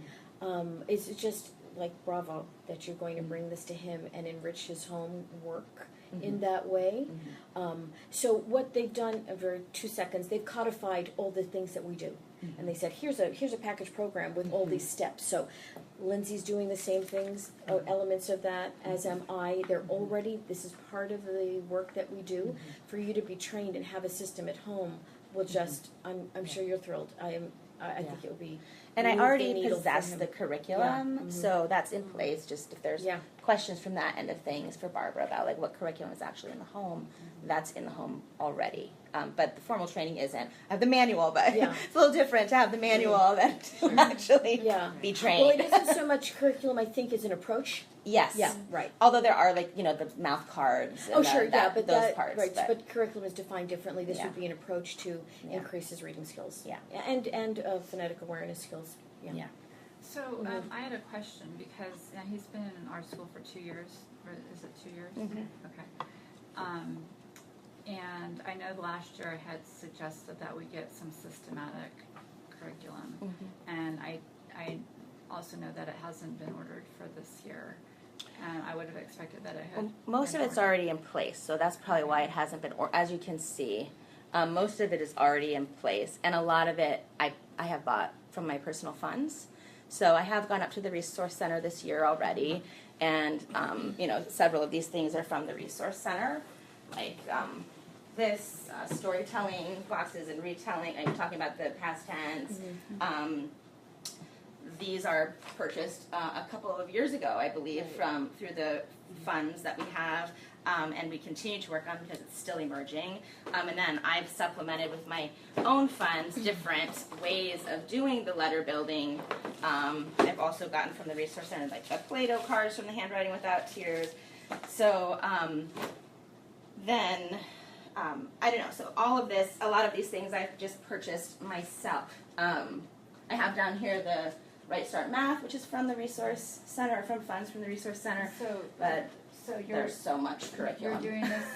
it's just like bravo that you're going to bring this to him and enrich his home work in that way. So what they've done, over 2 seconds, they've codified all the things that we do. And they said, here's a package program with all these steps. So Lindsay's doing the same things, elements of that, as am I. This is part of the work that we do. For you to be trained and have a system at home will just, I'm sure you're thrilled. I think it will be. And I move the already needle for possess him. the curriculum, so that's in place. Just if there's Yeah. questions from that end of things for Barbara about like what curriculum is actually in the home, that's in the home already. but the formal training isn't. I have the manual, but Yeah. it's a little different to have the manual than to actually Yeah. be Well, trained. it isn't so much curriculum, I think, as an approach. Yes. Yeah, right. Although there are like the mouth cards. And Oh, sure, yeah, but those that, parts. right, but curriculum is defined differently. This Yeah. would be an approach to Yeah. increase his reading skills. Yeah. And phonetic awareness skills. Yeah. So I had a question because he's been in our school for 2 years. Or is it 2 years? Mhm. Okay. And I know last year I had suggested that we get some systematic curriculum, and I also know that it hasn't been ordered for this year, and I would have expected that it had. Well, most of been it's ordered. already in place, so that's probably why it hasn't been. Or as you can see, most of it is already in place, and a lot of it I have bought from my personal funds. So I have gone up to the resource center this year already, and several of these things are from the resource center, like this storytelling boxes and retelling. I'm talking about the past tense. These are purchased a couple of years ago, I believe, through the funds that we have, and we continue to work on because it's still emerging. And then I've supplemented with my own funds different ways of doing the letter building. I've also gotten from the resource center like the Play-Doh cards from the Handwriting Without Tears. So then I don't know. So all of this, a lot of these things I've just purchased myself. I have down here the Right Start Math, which is from the Resource Center, from funds from the Resource Center. But So you're there's so much curriculum. You're doing this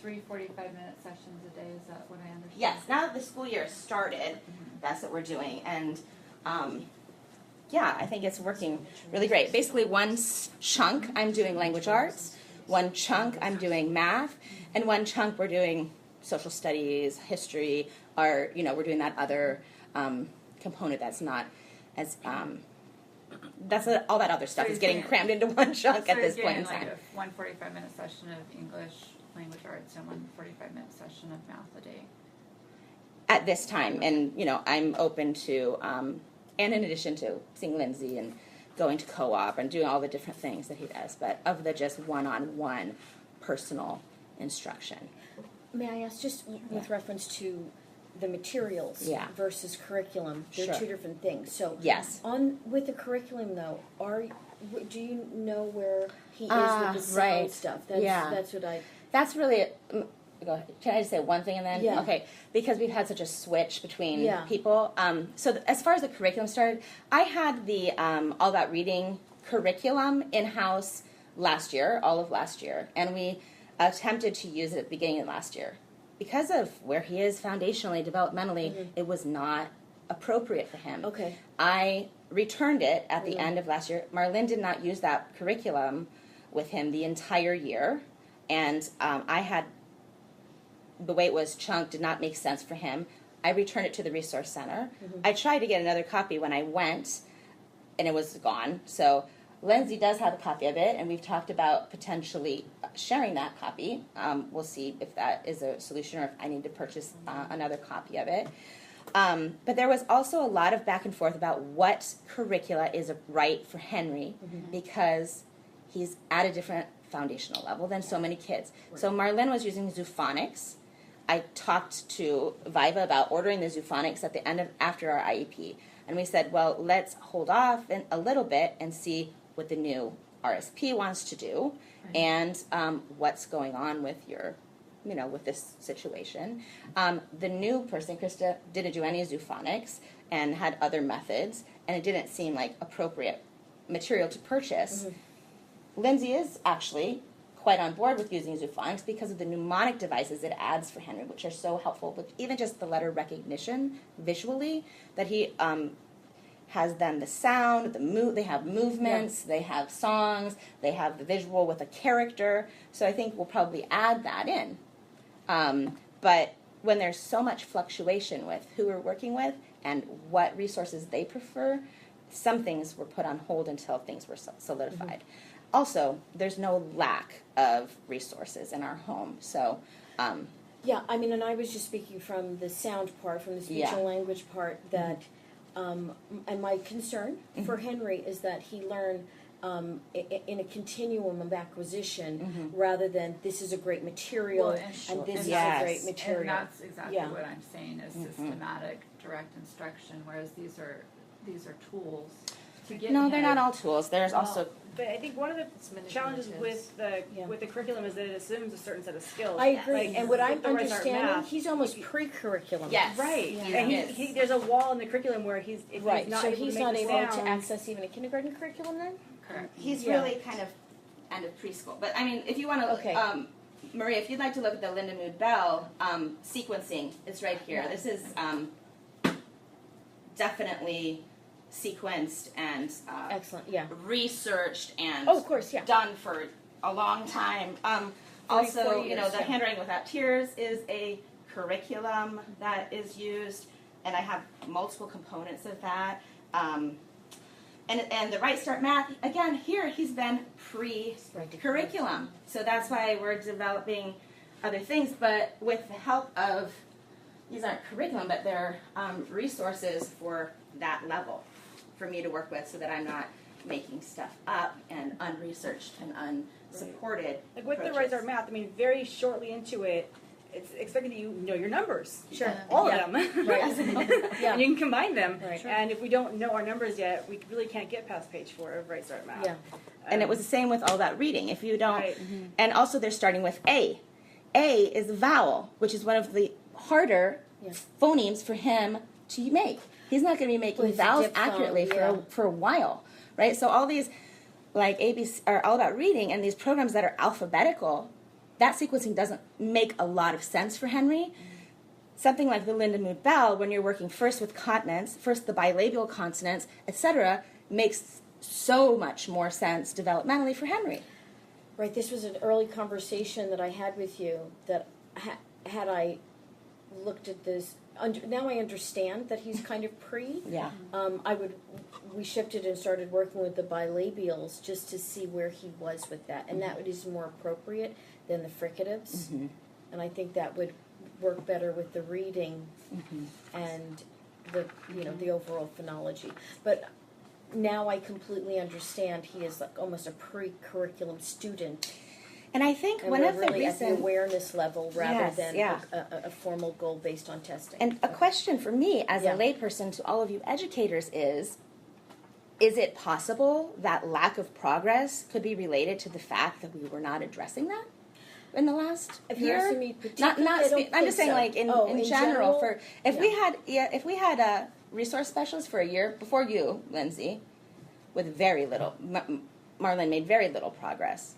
3 45-minute sessions a day. Is that what I understand? Yes, now that the school year started, that's what we're doing. And I think it's working really great. Basically, one chunk I'm doing language arts, one chunk I'm doing math, and one chunk we're doing social studies, history, or, we're doing that other component that's not as, all that other stuff So is you're getting crammed into one chunk at this point in time. Like one 45-minute session of English language arts and one 45-minute session of math a day. At this time, and I'm open to, and in addition to seeing Lindsay and going to co-op and doing all the different things that he does, but of the just one-on-one personal instruction. May I ask, just with reference to the materials Yeah. versus curriculum, they're Sure. two different things. So Yes. with the curriculum though, do you know where he is Ah, with the sound right. stuff? Yeah. That's what I. That's really. Go ahead. Can I just say one thing and then? Yeah. Okay. Because we've had such a switch between Yeah. people. As far as the curriculum started, I had the All About Reading curriculum in house last year, all of last year, and we attempted to use it at the beginning of last year. Because of where he is foundationally, developmentally, it was not appropriate for him. Okay. I returned it at the end of last year. Marlene did not use that curriculum with him the entire year, and I had the way it was chunked did not make sense for him. I returned it to the resource center. I tried to get another copy when I went, and it was gone. So Lindsay does have a copy of it, and we've talked about potentially sharing that copy. We'll see if that is a solution or if I need to purchase another copy of it. But there was also a lot of back and forth about what curricula is right for Henry because he's at a different foundational level than so many kids. So Marlene was using Zoophonics. I talked to Viva about ordering the Zoophonics at the end after our IEP. And we said, well, let's hold off a little bit and see what the new RSP wants to do and what's going on with your, with this situation. The new person, Krista, didn't do any Zoophonics and had other methods, and it didn't seem like appropriate material to purchase. Lindsay is actually quite on board with using Zoophonics because of the mnemonic devices it adds for Henry, which are so helpful with even just the letter recognition visually, that he has then the sound, they have movements, they have songs, they have the visual with a character. So I think we'll probably add that in. But when there's so much fluctuation with who we're working with and what resources they prefer, some things were put on hold until things were solidified. Also, there's no lack of resources in our home. So, Yeah, I mean, and I was just speaking from the sound part, from the speech Yeah. and language part, that And my concern for Henry is that he learn in a continuum of acquisition rather than this is a great material Well, and this is Yes. a great material. And that's exactly Yeah. what I'm saying is systematic, direct instruction, whereas these are tools to get No, him. they're not all tools. There's also But I think one of the manipulative. challenges with the Yeah. with the curriculum is that it assumes a certain set of skills. I agree. Like, And what I'm with the Rise Art understanding, Math, he's almost pre-curriculum. Yes. right. Yeah. And Yes. he there's a wall in the curriculum where he's if Right, he's not so able he's to make not the able to sounds- access even a kindergarten curriculum then? Correct. he's Yeah. really kind of end of preschool. But I mean, if you want to, Okay. Maria, if you'd like to look at the Linda Mood Bell sequencing, it's right here. Yeah. This is definitely sequenced and Excellent, yeah. researched and Oh, of course, yeah. done for a long time. Also, 40 you know, years, the yeah. Handwriting Without Tears is a curriculum that is used, and I have multiple components of that. And the Right Start Math, again, here he's been pre-curriculum. So that's why we're developing other things, but with the help of, these aren't curriculum, but they're resources for that level for me to work with so that I'm not making stuff up and unresearched and unsupported. Like with the approaches. Rise Art Math, I mean, very shortly into it, it's expected that you know your numbers. Sure. All Yeah. of them. Right. Yeah. And you can combine them. Right. Sure. And if we don't know our numbers yet, we really can't get past page 4 of Right Start Math. Yeah. And it was the same with all that reading. If you don't, Right. and also they're starting with A. A is a vowel, which is one of the harder Yeah. phonemes for him to make. He's not going to be making Well, it's a vowels diphthong, accurately yeah. for a while, right? So all these, like ABC, are all about reading, and these programs that are alphabetical, that sequencing doesn't make a lot of sense for Henry. Something like the Linda Mood Bell, when you're working first with consonants, first the bilabial consonants, etc., makes so much more sense developmentally for Henry. Right, this was an early conversation that I had with you that had I looked at this, now I understand that he's kind of pre. Yeah. We shifted and started working with the bilabials just to see where he was with that. And that is more appropriate than the fricatives. Mhm. And I think that would work better with the reading Mhm. and the, the overall phonology. But now I completely understand he is like almost a pre-curriculum student. And I think And one we're of the really at the reasons, awareness level rather Yes, than yeah. a formal goal based on testing. and a question for me as Yeah. a layperson to all of you educators is it possible that lack of progress could be related to the fact that we were not addressing that in the last If year? you're asking me particularly, I don't I'm just think saying, so. like in Oh, in general, for if yeah. we had a resource specialist for a year before you, Lindsay, with very little, Marlon made very little progress.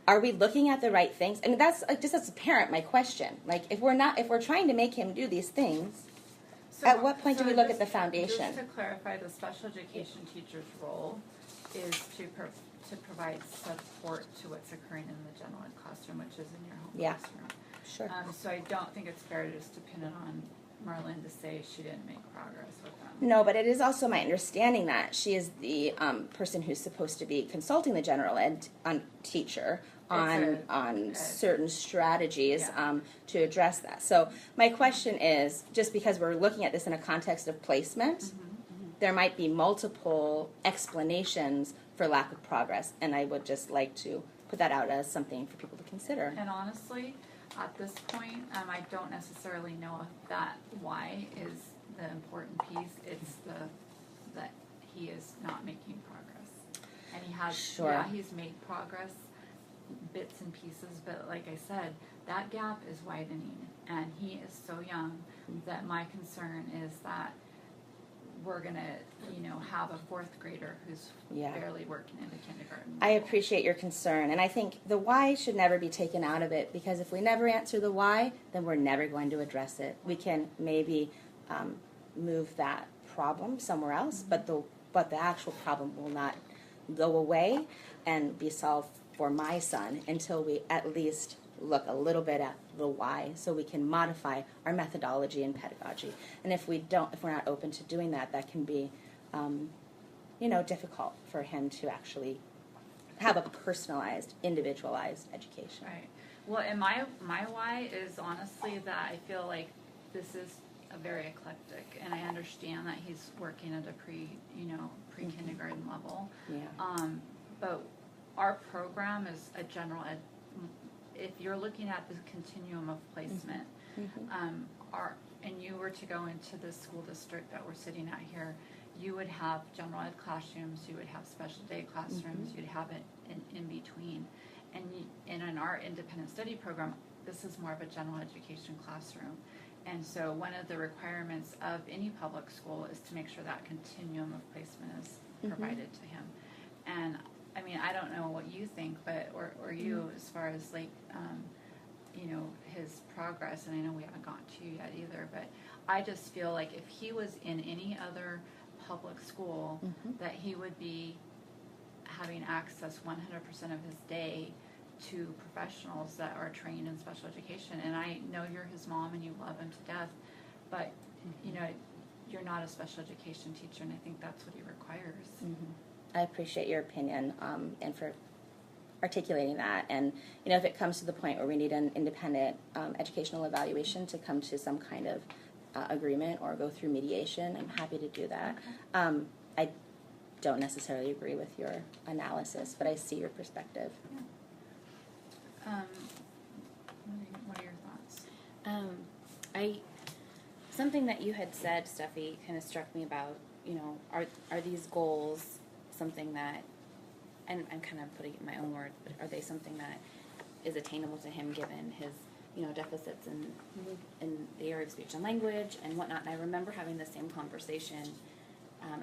Are we looking at the right things? I mean, that's just as a parent, my question. Like, if we're trying to make him do these things, So- at what point do so we look just- at the foundation? Just to clarify, the special education teacher's role is to provide support to what's occurring in the general ed classroom, which is in your home Yeah. classroom. Sure. So I don't think it's fair to just depend it on Marlene to say she didn't make progress with them. No, but it is also my understanding that she is the person who's supposed to be consulting the general ed teacher on certain strategies Yeah. to address that. So my question is, just because we're looking at this in a context of placement, there might be multiple explanations for lack of progress, and I would just like to put that out as something for people to consider. And honestly, at this point, I don't necessarily know if that why is the important piece. It's that he is not making progress, and he has. Sure. Yeah, he's made progress, bits and pieces. But like I said, that gap is widening, and he is so young that my concern is that we're gonna, have a fourth grader who's Yeah. barely working into kindergarten. I appreciate your concern, and I think the why should never be taken out of it, because if we never answer the why, then we're never going to address it. We can maybe move that problem somewhere else, but the actual problem will not go away and be solved for my son until we at least look a little bit at the why, so we can modify our methodology and pedagogy. And if we're not open to doing that, that can be difficult for him to actually have a personalized, individualized education. Right. Well, and my why is honestly that I feel like this is a very eclectic, and I understand that he's working at a pre-kindergarten level. Yeah. But our program is a general ed. If you're looking at the continuum of placement, and you were to go into the school district that we're sitting at here, you would have general ed classrooms, you would have special day classrooms, you'd have it in between. And in our independent study program, this is more of a general education classroom. And so one of the requirements of any public school is to make sure that continuum of placement is provided to him. And I mean, I don't know what you think, but or you as far as like his progress, and I know we haven't gotten to you yet either, but I just feel like if he was in any other public school, that he would be having access 100% of his day to professionals that are trained in special education. And I know you're his mom and you love him to death, but you're not a special education teacher, and I think that's what he requires. I appreciate your opinion and for articulating that. And if it comes to the point where we need an independent educational evaluation to come to some kind of agreement or go through mediation, I'm happy to do that. I don't necessarily agree with your analysis, but I see your perspective. What are your thoughts? Something that you had said, Steffi, kind of struck me about, are these goals something that, and I'm kind of putting it in my own words, but are they something that is attainable to him given his, deficits in the area of speech and language and whatnot? And I remember having the same conversation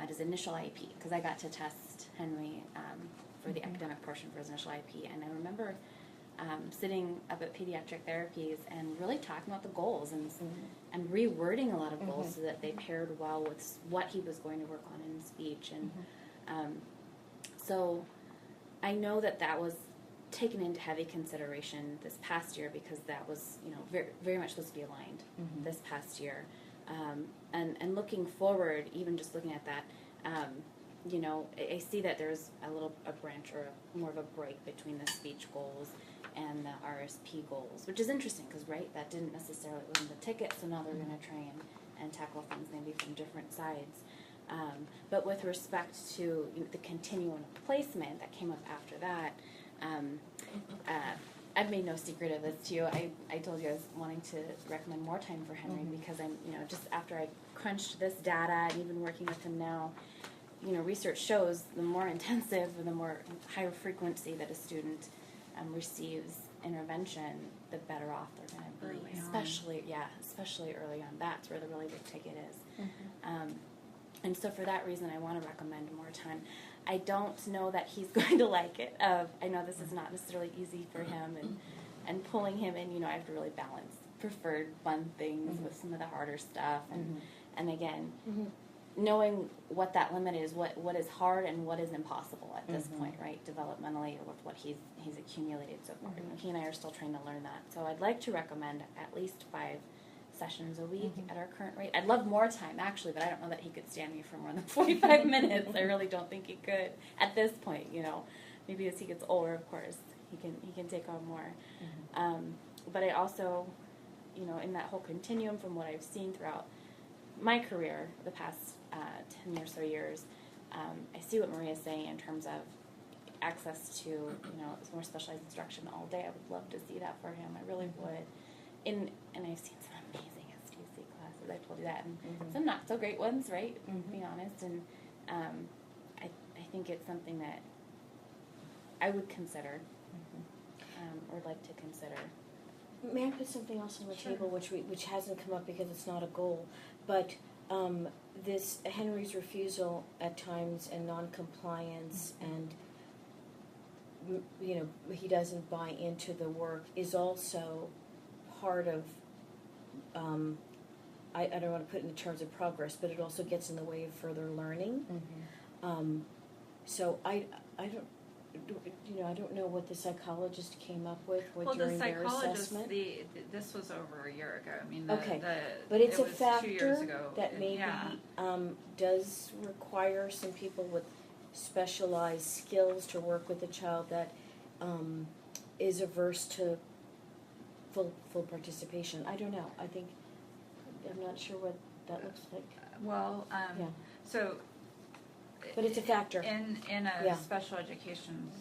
at his initial IEP, because I got to test Henry for the academic portion for his initial IEP, and I remember sitting up at Pediatric Therapies and really talking about the goals and rewording a lot of goals so that they paired well with what he was going to work on in speech. And so I know that was taken into heavy consideration this past year, because that was, very, very much supposed to be aligned this past year. And looking forward, even just looking at that, I see that there's a branch or more of a break between the speech goals and the RSP goals, which is interesting because, that didn't necessarily win the ticket, so now they're going to try and tackle things maybe from different sides. But with respect to the continuum of placement that came up after that, I've made no secret of this to you. I told you I was wanting to recommend more time for Henry because I'm, just after I crunched this data and even working with him now, research shows the more intensive and the more higher frequency that a student receives intervention, the better off they're going to be. Especially early on. That's where the really big ticket is. And so for that reason, I want to recommend more time. I don't know that he's going to like it. I know this is not necessarily easy for him, and pulling him in, I have to really balance preferred fun things with some of the harder stuff, and again, knowing what that limit is, what is hard and what is impossible at this point, right, developmentally, or with what he's accumulated so far. He and I are still trying to learn that. So I'd like to recommend at least 5 sessions a week at our current rate. I'd love more time, actually, but I don't know that he could stand me for more than 45 minutes. I really don't think he could at this point, Maybe as he gets older, of course, he can take on more. But I also, in that whole continuum from what I've seen throughout my career, the past 10 or so years, I see what Maria's saying in terms of access to, more specialized instruction all day. I would love to see that for him. I really would. And I've seen some amazing STC classes, I told you that, and some not so great ones, right, to be honest, and I think it's something that I would consider, or like to consider. May I put something else on the table which hasn't come up because it's not a goal, but this Henry's refusal at times and non-compliance and he doesn't buy into the work is also part of, I don't want to put it in terms of progress, but it also gets in the way of further learning. So I don't know what the psychologist came up with during their assessment. This was over a year ago. I mean, but it's it a was factor 2 years ago. that maybe does require some people with specialized skills to work with a child that is averse to full participation. I don't know. I think I'm not sure what that looks like. Well, Yeah. so But it's a factor. in a Yeah. special education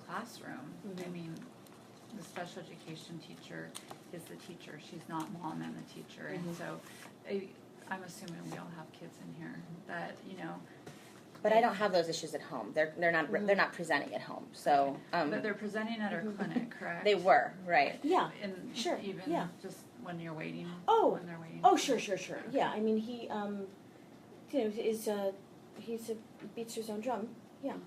classroom. I Mhm. mean, the special education teacher is the teacher. She's not mom and the teacher, and Mhm. so I'm assuming we all have kids in here that But I don't have those issues at home. They're not presenting at home. So but they're presenting at our clinic, correct? they were, right. Yeah. And Sure, even yeah. just when you're waiting. Oh. When they're waiting. Oh, for- sure. Yeah, I mean, he, he beats his own drum. Yeah.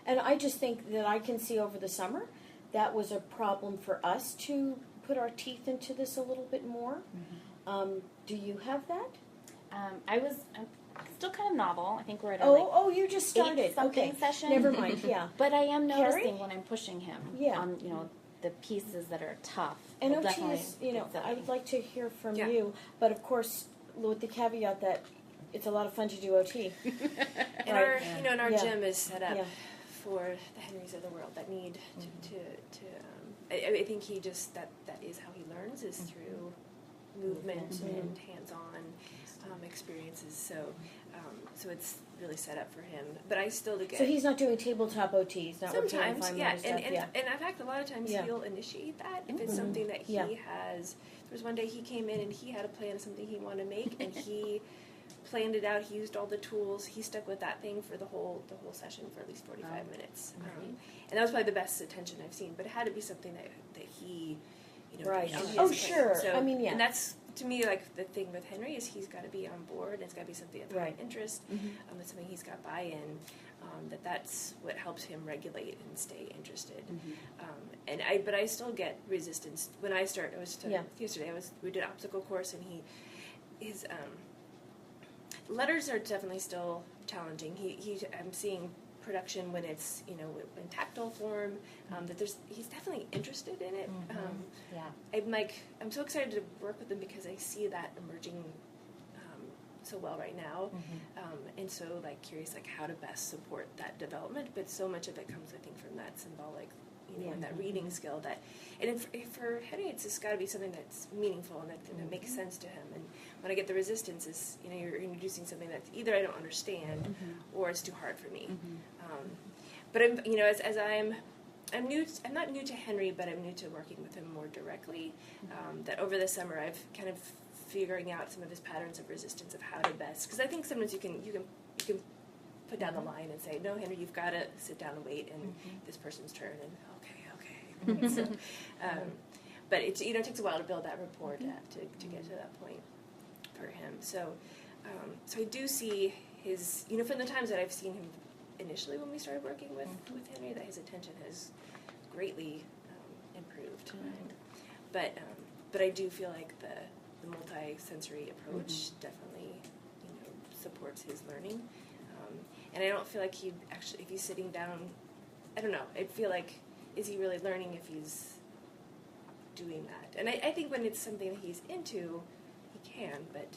And I just think that I can see over the summer that was a problem for us to put our teeth into this a little bit more. Do you have that? I'm still kind of novel. I think we're at a Oh, you just started. eighth something Okay. session. Never mind. Yeah. But I am Carrie? noticing when I'm pushing him Yeah. on, the pieces that are tough. And I'll OT definitely is, get that. I would like to hear from Yeah. you, but of course, with the caveat that it's a lot of fun to do OT. And Right. our Yeah. gym is set up Yeah. for the Henrys of the world that need to I think he just that is how he learns is through movement and hands-on experiences. So it's really set up for him. But I still get So he's not doing tabletop OT. He's not working on sometimes, 5 yeah, minute stuff. and Yeah. in fact, a lot of times Yeah. he'll initiate that if it's something that he Yeah. has. There was one day he came in and he had a plan of something he wanted to make, and he planned it out. He used all the tools. He stuck with that thing for the whole session for at least 45 minutes, and that was probably the best attention I've seen. But it had to be something that he, Right. on his Oh, plate. sure. So, I mean, yeah. and that's to me like the thing with Henry is he's got to be on board. And it's got to be something of high Right. interest. It's something he's got buy-in. That's what helps him regulate and stay interested. But I still get resistance when I start. I was yesterday. We did obstacle course, and his letters are definitely still challenging. I'm seeing production when it's in tactile form. That he's definitely interested in it. Yeah. I'm so excited to work with him because I see that emerging so well right now, and so curious how to best support that development. But so much of it comes, I think, from that symbolic, and that reading skill. For Henry, it's just got to be something that's meaningful and that makes sense to him. And when I get the resistance, is you're introducing something that either I don't understand or it's too hard for me. But I'm as I'm new. I'm not new to Henry, but I'm new to working with him more directly. That over the summer, I've kind of figuring out some of his patterns of resistance of how to best. Because I think sometimes you can put down the line and say, no, Henry, you've got to sit down and wait, and this person's turn. And okay. So, but it takes a while to build that rapport to get to that point for him. So I do see his from the times that I've seen him initially when we started working with Henry, that his attention has greatly improved. But I do feel like the multi-sensory approach definitely supports his learning, and I don't feel like he actually, if he's sitting down, I don't know, I feel like, is he really learning if he's doing that? And I think when it's something that he's into, he can, but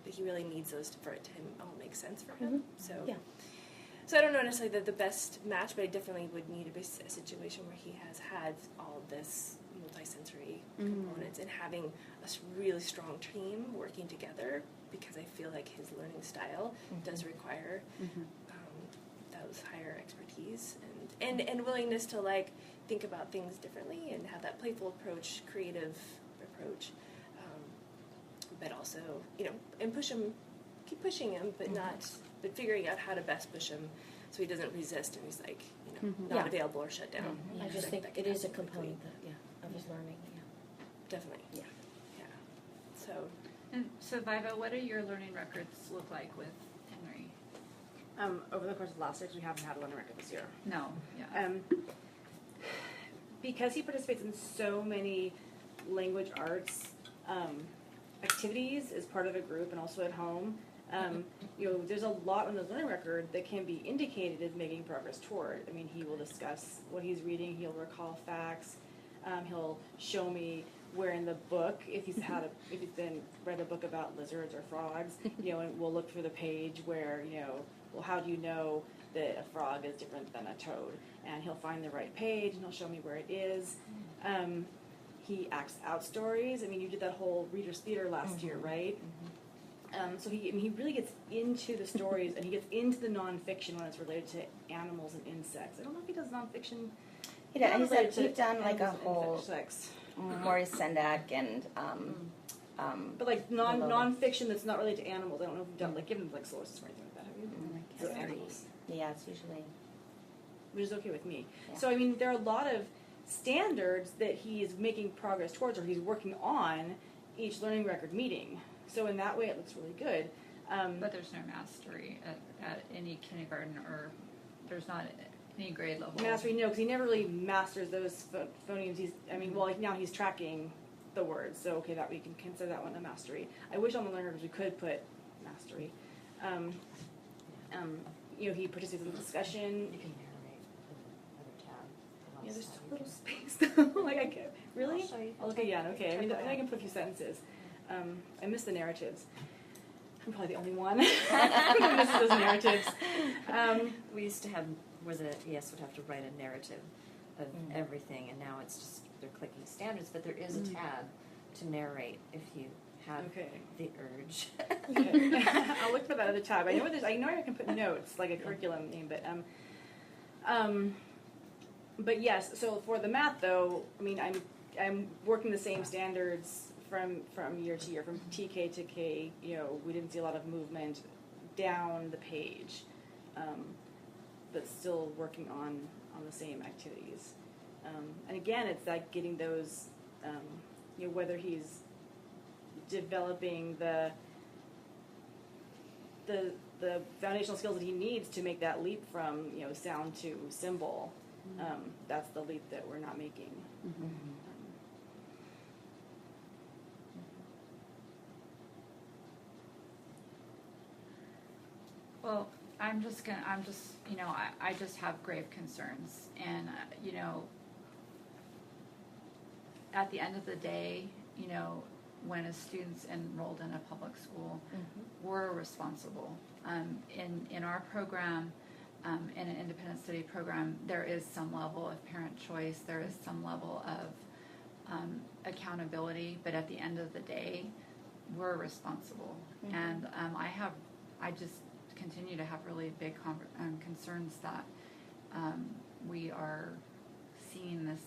he really needs those for it to all make sense for him. So I don't know necessarily the best match, but I definitely would need a situation where he has had all of this multi-sensory components and having a really strong team working together, because I feel like his learning style does require those higher expertise and willingness to think about things differently and have that playful approach, creative approach, but also and keep pushing him, but but figuring out how to best push him so he doesn't resist and he's not available or shut down. I just think it is a component of his learning. Definitely. Yeah. So Viva, what do your learning records look like with Henry? Over the course of the last 6, we haven't had a learning record this year. No. Yeah. Because he participates in so many language arts activities as part of a group and also at home, there's a lot on the learning record that can be indicated as making progress toward. I mean, he will discuss what he's reading, he'll recall facts, he'll show me where in the book, if he's read a book about lizards or frogs, and we'll look through the page where, well, how do you know that a frog is different than a toad? And he'll find the right page and he'll show me where it is. he acts out stories. I mean, you did that whole Reader's Theater last year, right? So he really gets into the stories, and he gets into the nonfiction when it's related to animals and insects. I don't know if he does nonfiction. He's done like a whole insects. Maurice Sendak and But like nonfiction that's not related to animals. I don't know if you've done like given like sources or anything like that, have you? So animals, yeah, it's usually which is okay with me. Yeah. So I mean, there are a lot of standards that he is making progress towards, or he's working on each learning record meeting. So in that way, it looks really good. But there's no mastery at any kindergarten, or there's not any grade level. Mastery, no, because he never really masters those phonemes. Now he's tracking the words, so okay, that we can consider that one a mastery. I wish on the learners we could put mastery. He participates in the discussion. You can narrate the other tab. Yeah, there's a little space though. Like I can't really. I'll show you. I'll look again. Okay, I mean, Check it I out. can put a few sentences. I miss the narratives. I'm probably the only one who misses those narratives. We used to have where the ES would have to write a narrative of everything, and now it's just they're clicking standards. But there is a tab to narrate if you have Okay. the urge. Okay. I'll look for that other tab. I know I can put notes like a curriculum name, but yes. So for the math, though, I mean, I'm working the same standards from year to year, from TK to K. We didn't see a lot of movement down the page, but still working on the same activities. And again, it's like getting those, whether he's developing the foundational skills that he needs to make that leap from sound to symbol. That's the leap that we're not making. Well, I just have grave concerns, and at the end of the day, when a student's enrolled in a public school, we're responsible. In our program, in an independent study program, there is some level of parent choice. There is some level of accountability, but at the end of the day, we're responsible. And I just continue to have really big concerns that we are seeing this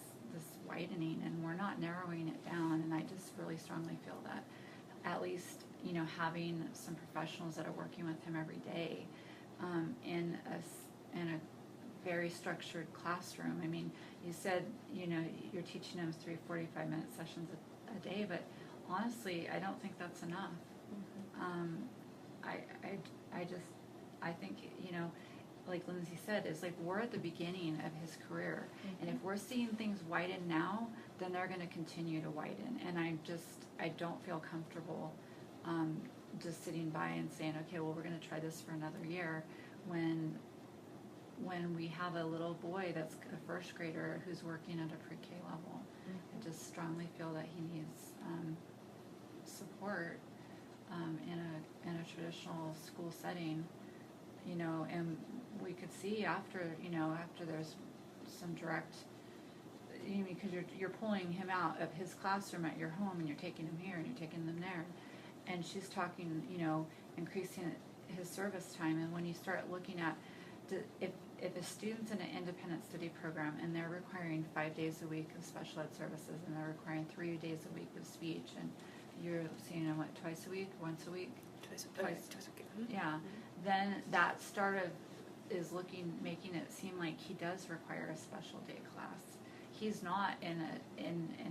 widening, and we're not narrowing it down. And I just really strongly feel that at least having some professionals that are working with him every day in a very structured classroom. I mean, you said you're teaching him 3 45-minute sessions a day, but honestly, I don't think that's enough. I think, like Lindsay said, it's like we're at the beginning of his career. And if we're seeing things widen now, then they're going to continue to widen. And I don't feel comfortable just sitting by and saying, okay, well, we're going to try this for another year when we have a little boy that's a first grader who's working at a pre-K level. I just strongly feel that he needs support in a traditional school setting, and we could see after there's some direct, because you're pulling him out of his classroom at your home and you're taking him here and you're taking them there, and she's talking, increasing his service time. And when you start looking at if a student's in an independent study program and they're requiring 5 days a week of special ed services and they're requiring 3 days a week of speech, and you're seeing them twice a week, once a week, Twice a week. yeah, then that is making it seem like he does require a special day class. He's not in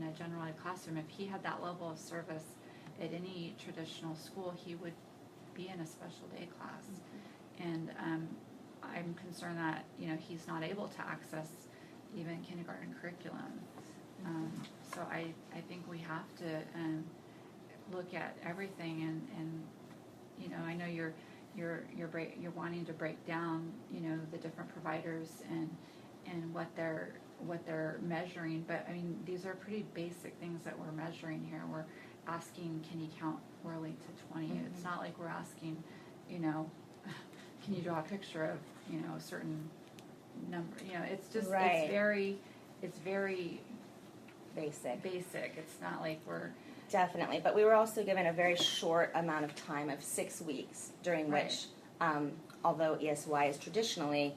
a general ed classroom. If he had that level of service at any traditional school, he would be in a special day class. And I'm concerned that he's not able to access even kindergarten curriculum. So I think we have to look at everything, and I know you're wanting to break down the different providers and what they're measuring, but I mean, these are pretty basic things that we're measuring here. We're asking, can you count orally to 20? It's not like we're asking, can you draw a picture of a certain number? It's just Right. it's very basic. basic. It's not like we're Definitely, but we were also given a very short amount of time of 6 weeks during Right. which, although ESY is traditionally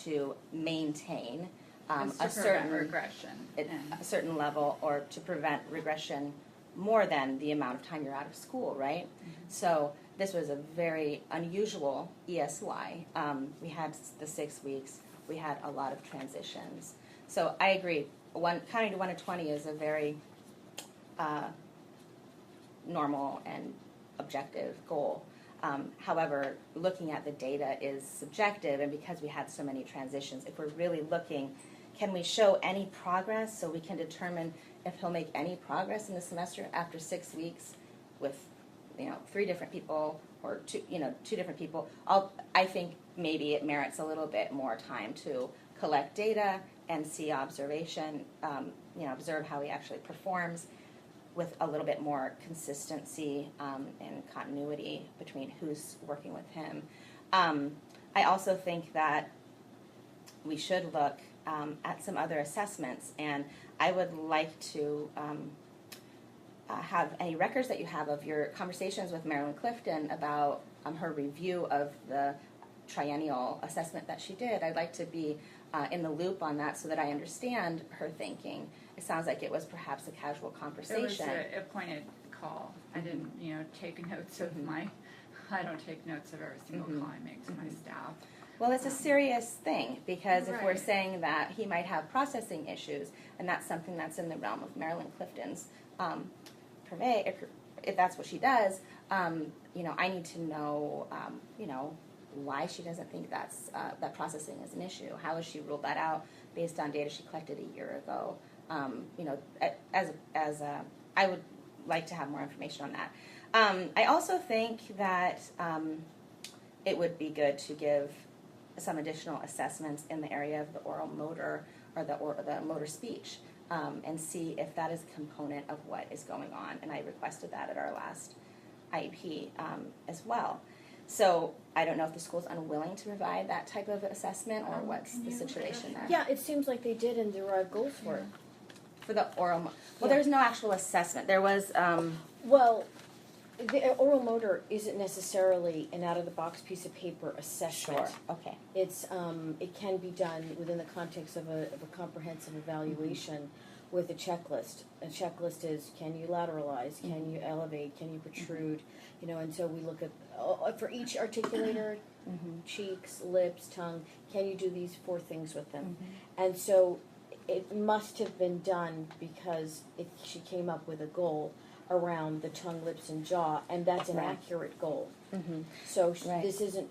to maintain it's to a prevent certain regression. at and- a certain level or to prevent regression more than the amount of time you're out of school, right? So this was a very unusual ESY. We had the 6 weeks. We had a lot of transitions. So I agree. Counting to 1 to 20 is a very normal and objective goal. However, looking at the data is subjective, and because we had so many transitions, if we're really looking, can we show any progress so we can determine if he'll make any progress in the semester after 6 weeks with, 3 different people or 2 different people? I think maybe it merits a little bit more time to collect data and see observation, observe how he actually performs, with a little bit more consistency and continuity between who's working with him. I also think that we should look at some other assessments, and I would like to have any records that you have of your conversations with Marilyn Clifton about her review of the triennial assessment that she did. I'd like to be in the loop on that so that I understand her thinking. It sounds like it was perhaps a casual It was conversation. a pointed call. I didn't, take notes of I don't take notes of every single call I make to my staff. Well, it's a serious thing because if we're Right. saying that he might have processing issues, and that's something that's in the realm of Marilyn Clifton's purvey, if that's what she does, I need to know, why she doesn't think that processing is an issue. How has she ruled that out based on data she collected a year ago? I would like to have more information on that. I also think that it would be good to give some additional assessments in the area of the oral motor or the motor speech and see if that is a component of what is going on. And I requested that at our last IEP as well. So I don't know if the school's unwilling to provide that type of assessment or what's the situation there. Yeah, it seems like they did, and there are goals for it. For the oral, well, Yeah. there's no actual assessment. There was, Well, the oral motor isn't necessarily an out-of-the-box piece of paper assessment. sure, okay. It's it can be done within the context of a comprehensive evaluation with a checklist. A checklist is: can you lateralize? Can you elevate? Can you protrude? And so we look at for each articulator, cheeks, lips, tongue. Can you do these 4 things with them? And so it must have been done because she came up with a goal around the tongue, lips, and jaw, and that's an Right. accurate goal. Mm-hmm. So Right. this isn't.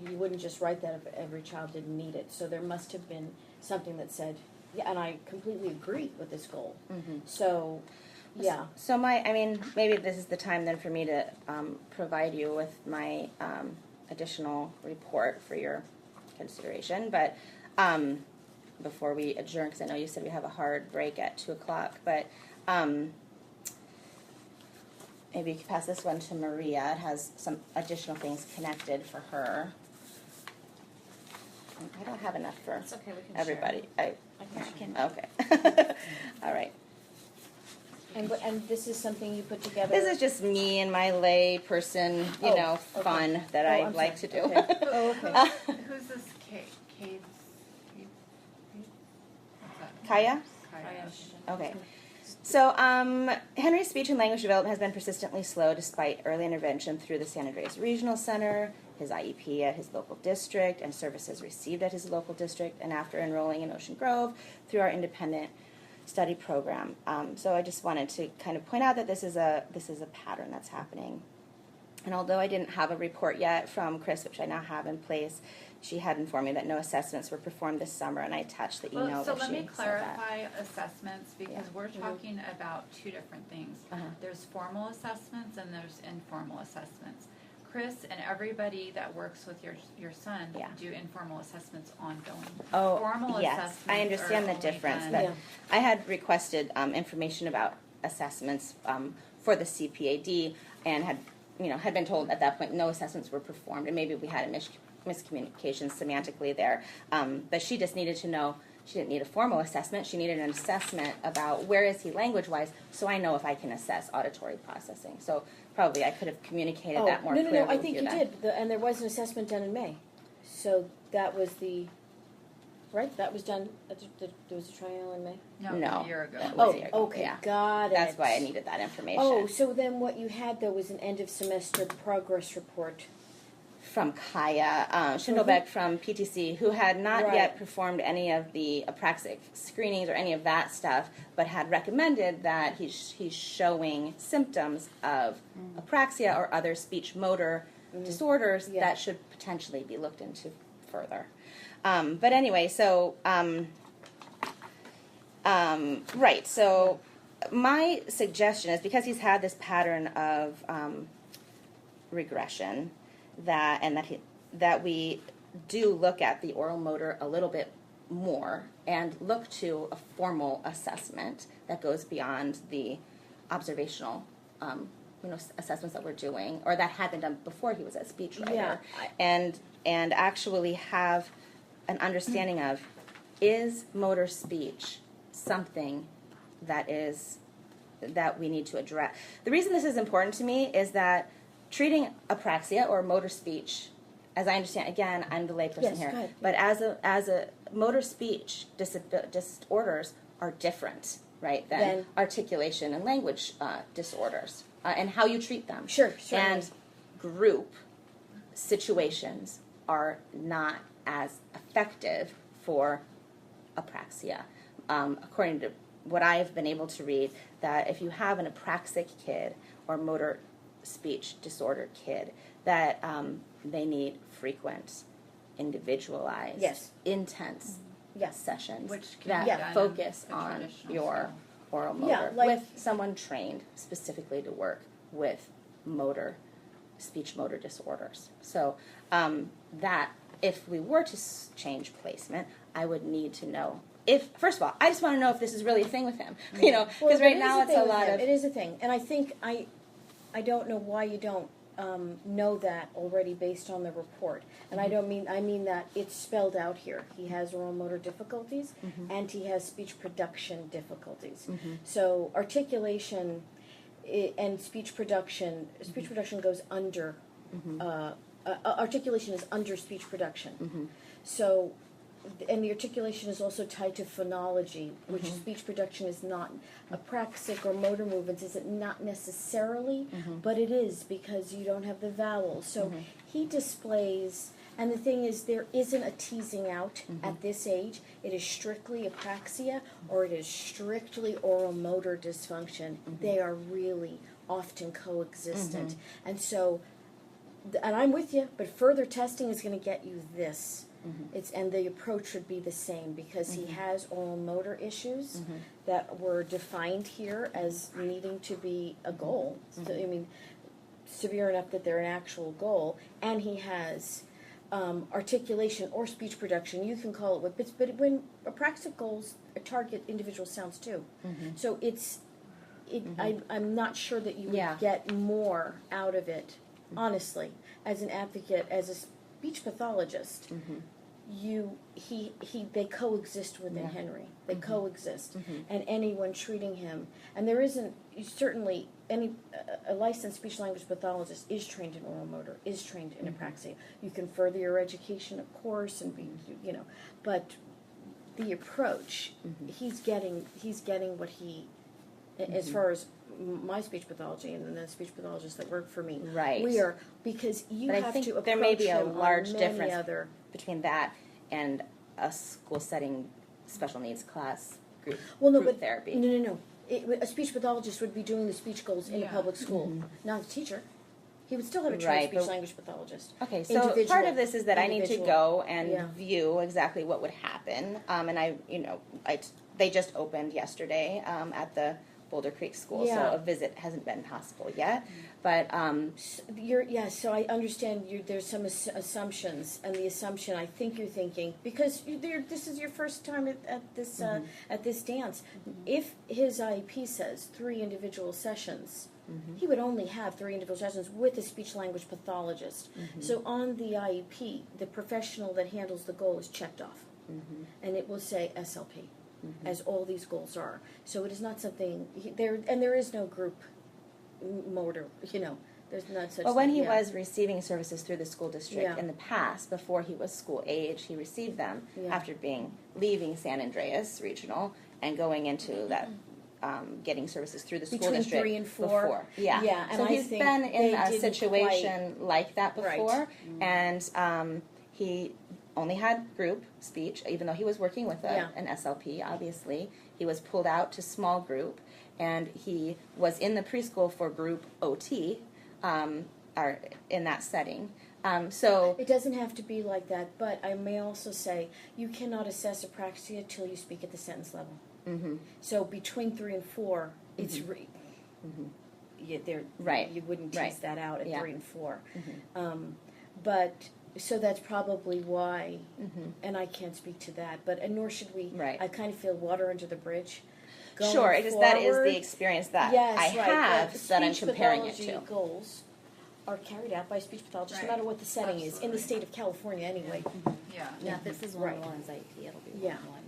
You wouldn't just write that if every child didn't need it. So there must have been something that said, yeah, and I completely agree with this goal. Mm-hmm. So, yeah. So maybe this is the time then for me to provide you with my additional report for your consideration. But before we adjourn, because I know you said we have a hard break at 2:00, but maybe you could pass this one to Maria. It has some additional things connected for her. I don't have enough for It's okay, we can everybody. share. I can Okay. All right. And this is something you put together. This is just me and my lay person, Okay. fun that Oh, I I'm like sorry. to do. Okay. Oh, okay. Who's this Kate? What's that? Kaya? Kaya. Okay. So, Henry's speech and language development has been persistently slow despite early intervention through the San Andreas Regional Center, his IEP at his local district, and services received at his local district, and after enrolling in Ocean Grove through our independent study program. So I just wanted to kind of point out that this is a pattern that's happening. And although I didn't have a report yet from Chris, which I now have in place, she had informed me that no assessments were performed this summer, and I attached the email Well, so where let she me said that. clarify assessments because Yeah. we're talking about 2 different things. Uh-huh. There's formal assessments and there's informal assessments. Chris and everybody that works with your son Yeah. do informal assessments ongoing. Oh, Formal yes, assessments I understand are the only difference. done- But Yeah. I had requested information about assessments for the CPAD, and had been told at that point no assessments were performed, and maybe we had a miscommunication semantically there. But she just needed to know. She didn't need a formal assessment. She needed an assessment about where is he language-wise, so I know if I can assess auditory processing. So probably I could have communicated that more clearly No, I with think you you then. did, and there was an assessment done in May. So that was that was done, there was a trial in May? No. A year ago. That was Oh, a year ago, okay, yeah. got it. That's why I needed that information. Oh, so then what you had, though, was an end-of-semester progress report. From Kaya Schindelbeck from PTC, who had not Right. yet performed any of the apraxic screenings or any of that stuff, but had recommended that he's showing symptoms of apraxia or other speech motor disorders Yeah. that should potentially be looked into further. But anyway, so right, so my suggestion is, because he's had this pattern of regression, that we do look at the oral motor a little bit more and look to a formal assessment that goes beyond the observational assessments that we're doing, or that had been done before he was a speechwriter. Yeah, and actually have an understanding of, is motor speech something that we need to address. The reason this is important to me is that treating apraxia or motor speech, as I understand, again, I'm the layperson Yes, here, go ahead. but as a motor speech disorders are different, right, than Then- articulation and language disorders, and how you treat them. Sure, certainly. And group situations are not as effective for apraxia. According to what I've been able to read, that if you have an apraxic kid or motor speech disordered kid, that they need frequent, individualized, Yes. intense Yes. sessions Which can that be done focus in a on traditional your school. oral motor Yeah, like- with someone trained specifically to work with speech motor disorders. So that if we were to change placement, I would need to know if, first of all, I just want to know if this is really a thing with him, Well, because there right is now a it's thing a with lot him. of. It is a thing, and I think I don't know why you don't know that already based on the report. And I mean that it's spelled out here. He has oral motor difficulties, and he has speech production difficulties. So articulation and speech production goes under. Articulation is under speech production. So, and the articulation is also tied to phonology, which speech production is not. Apraxic or motor movements is it not necessarily, but it is, because you don't have the vowels. So he displays, and the thing is, there isn't a teasing out at this age. It is strictly apraxia or it is strictly oral motor dysfunction. They are really often coexistent. And so, and I'm with you, but further testing is going to get you this. And the approach would be the same, because he has oral motor issues that were defined here as needing to be a goal. So, I mean, severe enough that they're an actual goal, and he has articulation or speech production. You can call it what, but when apraxic goals target individual sounds too. So I'm not sure that you would get more out of it, honestly, as an advocate, as a speech pathologist. They coexist within Henry. They coexist, and anyone treating him, and there isn't certainly any a licensed speech language pathologist is trained in oral motor, is trained in apraxia. You can further your education, of course, and be but the approach, he's getting what he, as far as my speech pathology and the speech pathologists that work for me, Right. we are, because you But I have think to approach there may be a him on large many difference other. between that and a school setting special needs class group, Well, no, group but therapy. No. A speech pathologist would be doing the speech goals in a public school, not a teacher. He would still have a trained Right, speech but- language pathologist. Okay, so part of this is that I need to Individual. go and Yeah. view exactly what would happen. And they just opened yesterday at the Boulder Creek School, Yeah. so a visit hasn't been possible yet. But So I understand there's some assumptions, and the assumption I think you're thinking, because this is your first time at this dance. If his IEP says 3 individual sessions, he would only have 3 individual sessions with a speech language pathologist. So on the IEP, the professional that handles the goal is checked off. Mhm. and it will say SLP, Mhm. as all these goals are. So it is not something there is no group motor. There's not such. Well, when thing, he yeah. was receiving services through the school district Yeah. in the past, before he was school age, he received them Yeah. after leaving San Andreas Regional and going into that, getting services through the school Between district 3 and 4. before. Yeah. Yeah, and so I he's think been in they a didn't situation like that Right. before, and he only had group speech, even though he was working with Yeah. an SLP. Obviously, he was pulled out to small group, and he was in the preschool for group OT. Are in that setting. So It doesn't have to be like that, but I may also say you cannot assess apraxia till you speak at the sentence level. mhm, So between 3 and 4, it's Right. You wouldn't Right. tease that out at Yeah. 3 and 4. mhm, But so that's probably why, mhm. and I can't speak to that. But and nor should we. Right. I kind of feel water under the bridge. Going Sure, it is that is forward, the experience that yes, I right, have but that I'm speech comparing it pathology to. goals are carried out by speech pathologists, Right. no matter what the setting is, in the Absolutely. state of California anyway. Yeah. Yeah, if this is Right. 101 IEP, it'll be Yeah. 101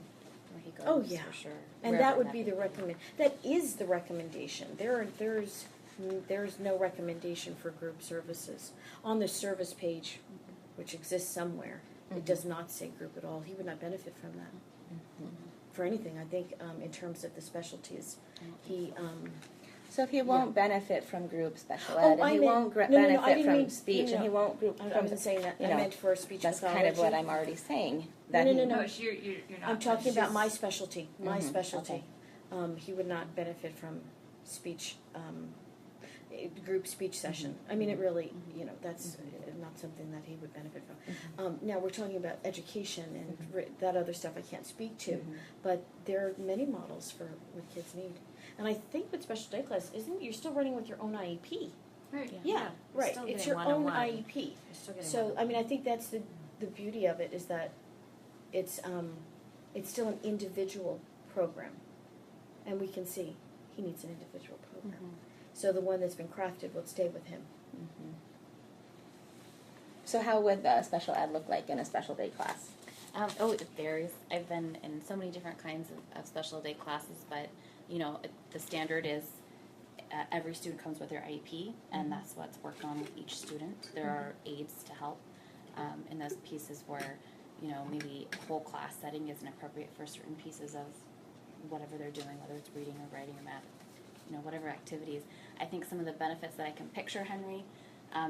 where he goes Oh, yeah. for sure. And wherever that would be the may recommend. That is the recommendation. There's no recommendation for group services on the service page, which exists somewhere. It does not say group at all. He would not benefit from that for anything. I think in terms of the specialties, he. So if he won't benefit from group special Oh, ed, I and he meant- won't no, no, I benefit didn't from mean- speech, no, and he no. won't group I from, wasn't saying that. you I know, meant for speech that's pathology. kind of what I'm already saying. That No, he, no. No, you're not. I'm talking about She's- my specialty. My Mhm, specialty. okay. He would not benefit from speech, group speech session. I mean, it really, that's not something that he would benefit from. Now we're talking about education and that other stuff I can't speak to, but there are many models for what kids need. And I think with special day class, you're still running with your own IEP? Right. Yeah, You're right. still It's getting your own one-on-one. IEP. You're still getting So, one-on-one. I mean, I think that's the beauty of it is that it's still an individual program. And we can see he needs an individual program. So the one that's been crafted will stay with him. so how would the special ed look like in a special day class? It varies. I've been in so many different kinds of special day classes, but the standard is every student comes with their IEP, and that's what's worked on with each student. There are aids to help in those pieces where maybe a whole class setting isn't appropriate for certain pieces of whatever they're doing, whether it's reading or writing or math, whatever activities. I think some of the benefits that I can picture Henry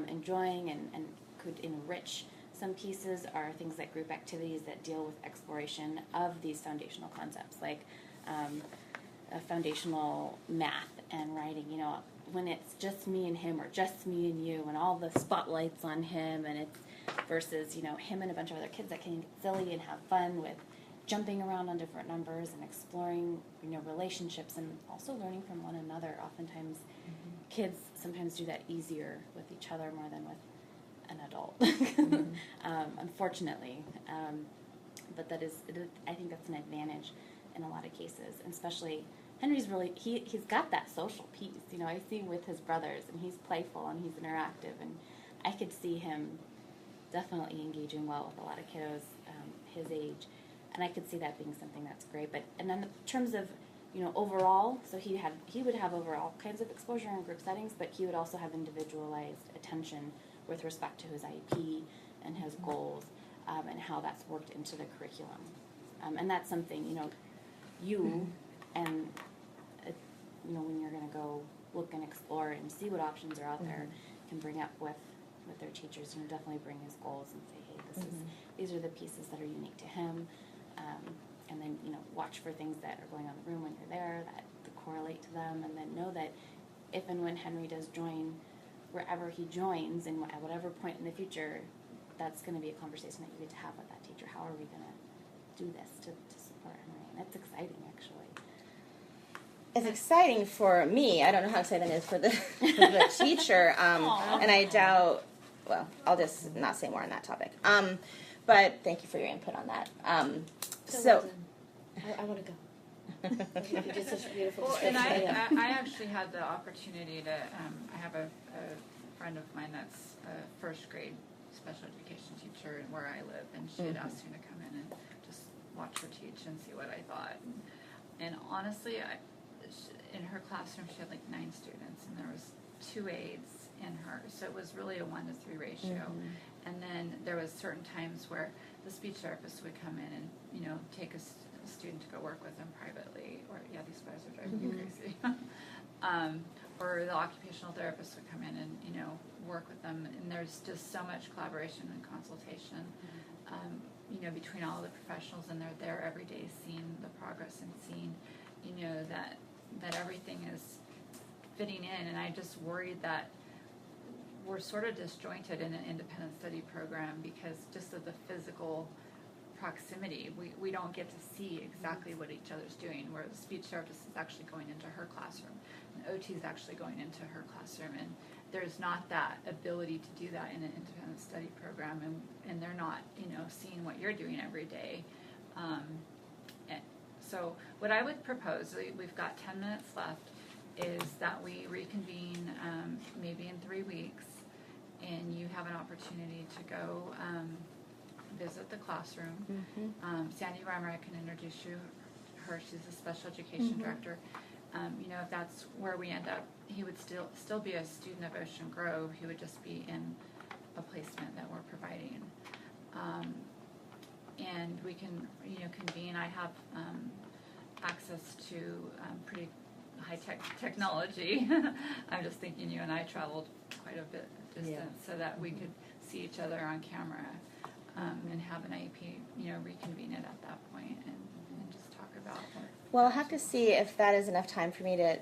enjoying and could enrich some pieces are things like group activities that deal with exploration of these foundational concepts, like a foundational math and writing. When it's just me and him or just me and you and all the spotlights on him, and it's versus him and a bunch of other kids that can get silly and have fun with jumping around on different numbers and exploring relationships and also learning from one another. Oftentimes kids sometimes do that easier with each other more than with an adult, unfortunately. But I think that's an advantage in a lot of cases, and especially Henry's really, he's got that social piece. I see with his brothers, and he's playful and he's interactive, and I could see him definitely engaging well with a lot of kiddos his age, and I could see that being something that's great. And then in terms of overall, so he would have overall kinds of exposure in group settings, but he would also have individualized attention with respect to his IEP and his goals, and how that's worked into the curriculum. And that's something you and when you're going to go look and explore and see what options are out there, can bring up with their teachers. Definitely bring his goals and say, hey, these are the pieces that are unique to him, and then watch for things that are going on in the room when you're there that correlate to them, and then know that if and when Henry does join wherever he joins and at whatever point in the future, that's going to be a conversation that you get to have with that teacher. How are we going to do this to support Henry? And that's exciting, actually. It's exciting for me. I don't know how exciting it is for the the teacher, and I doubt. Well, I'll just not say more on that topic. But thank you for your input on that. So I want to go. You did such a beautiful Well, and description. I actually had the opportunity to, I have a friend of mine that's a first grade special education teacher where I live, and she had asked me to come in and just watch her teach and see what I thought. And honestly, in her classroom, she had like 9 students, and there was 2 aides in her, so it was really a 1-to-3 ratio. And then there was certain times where the speech therapist would come in and, you know, take a student to go work with them privately, or these guys are driving me crazy. Or the occupational therapist would come in and, you know, work with them, and there's just so much collaboration and consultation, you know, between all the professionals, and they're there every day seeing the progress and seeing, you know, that everything is fitting in. And I just worried that we're sort of disjointed in an independent study program because just of the physical proximity, we don't get to see exactly what each other's doing, where the speech therapist is actually going into her classroom, and OT is actually going into her classroom, and there's not that ability to do that in an independent study program, and they're not, you know, seeing what you're doing every day. So what I would propose, we've got 10 minutes left, is that we reconvene maybe in 3 weeks, and you have an opportunity to go visit the classroom. Sandy Reimer, I can introduce her. She's the special education director. You know, if that's where we end up, he would still be a student of Ocean Grove. He would just be in a placement that we're providing. And we can, you know, convene. I have access to pretty high-tech technology. I'm just thinking you and I traveled quite a bit distance so that we could see each other on camera and have an IEP, you know, reconvene it at that point and just talk about what. Well, I'll have to see if that is enough time for me to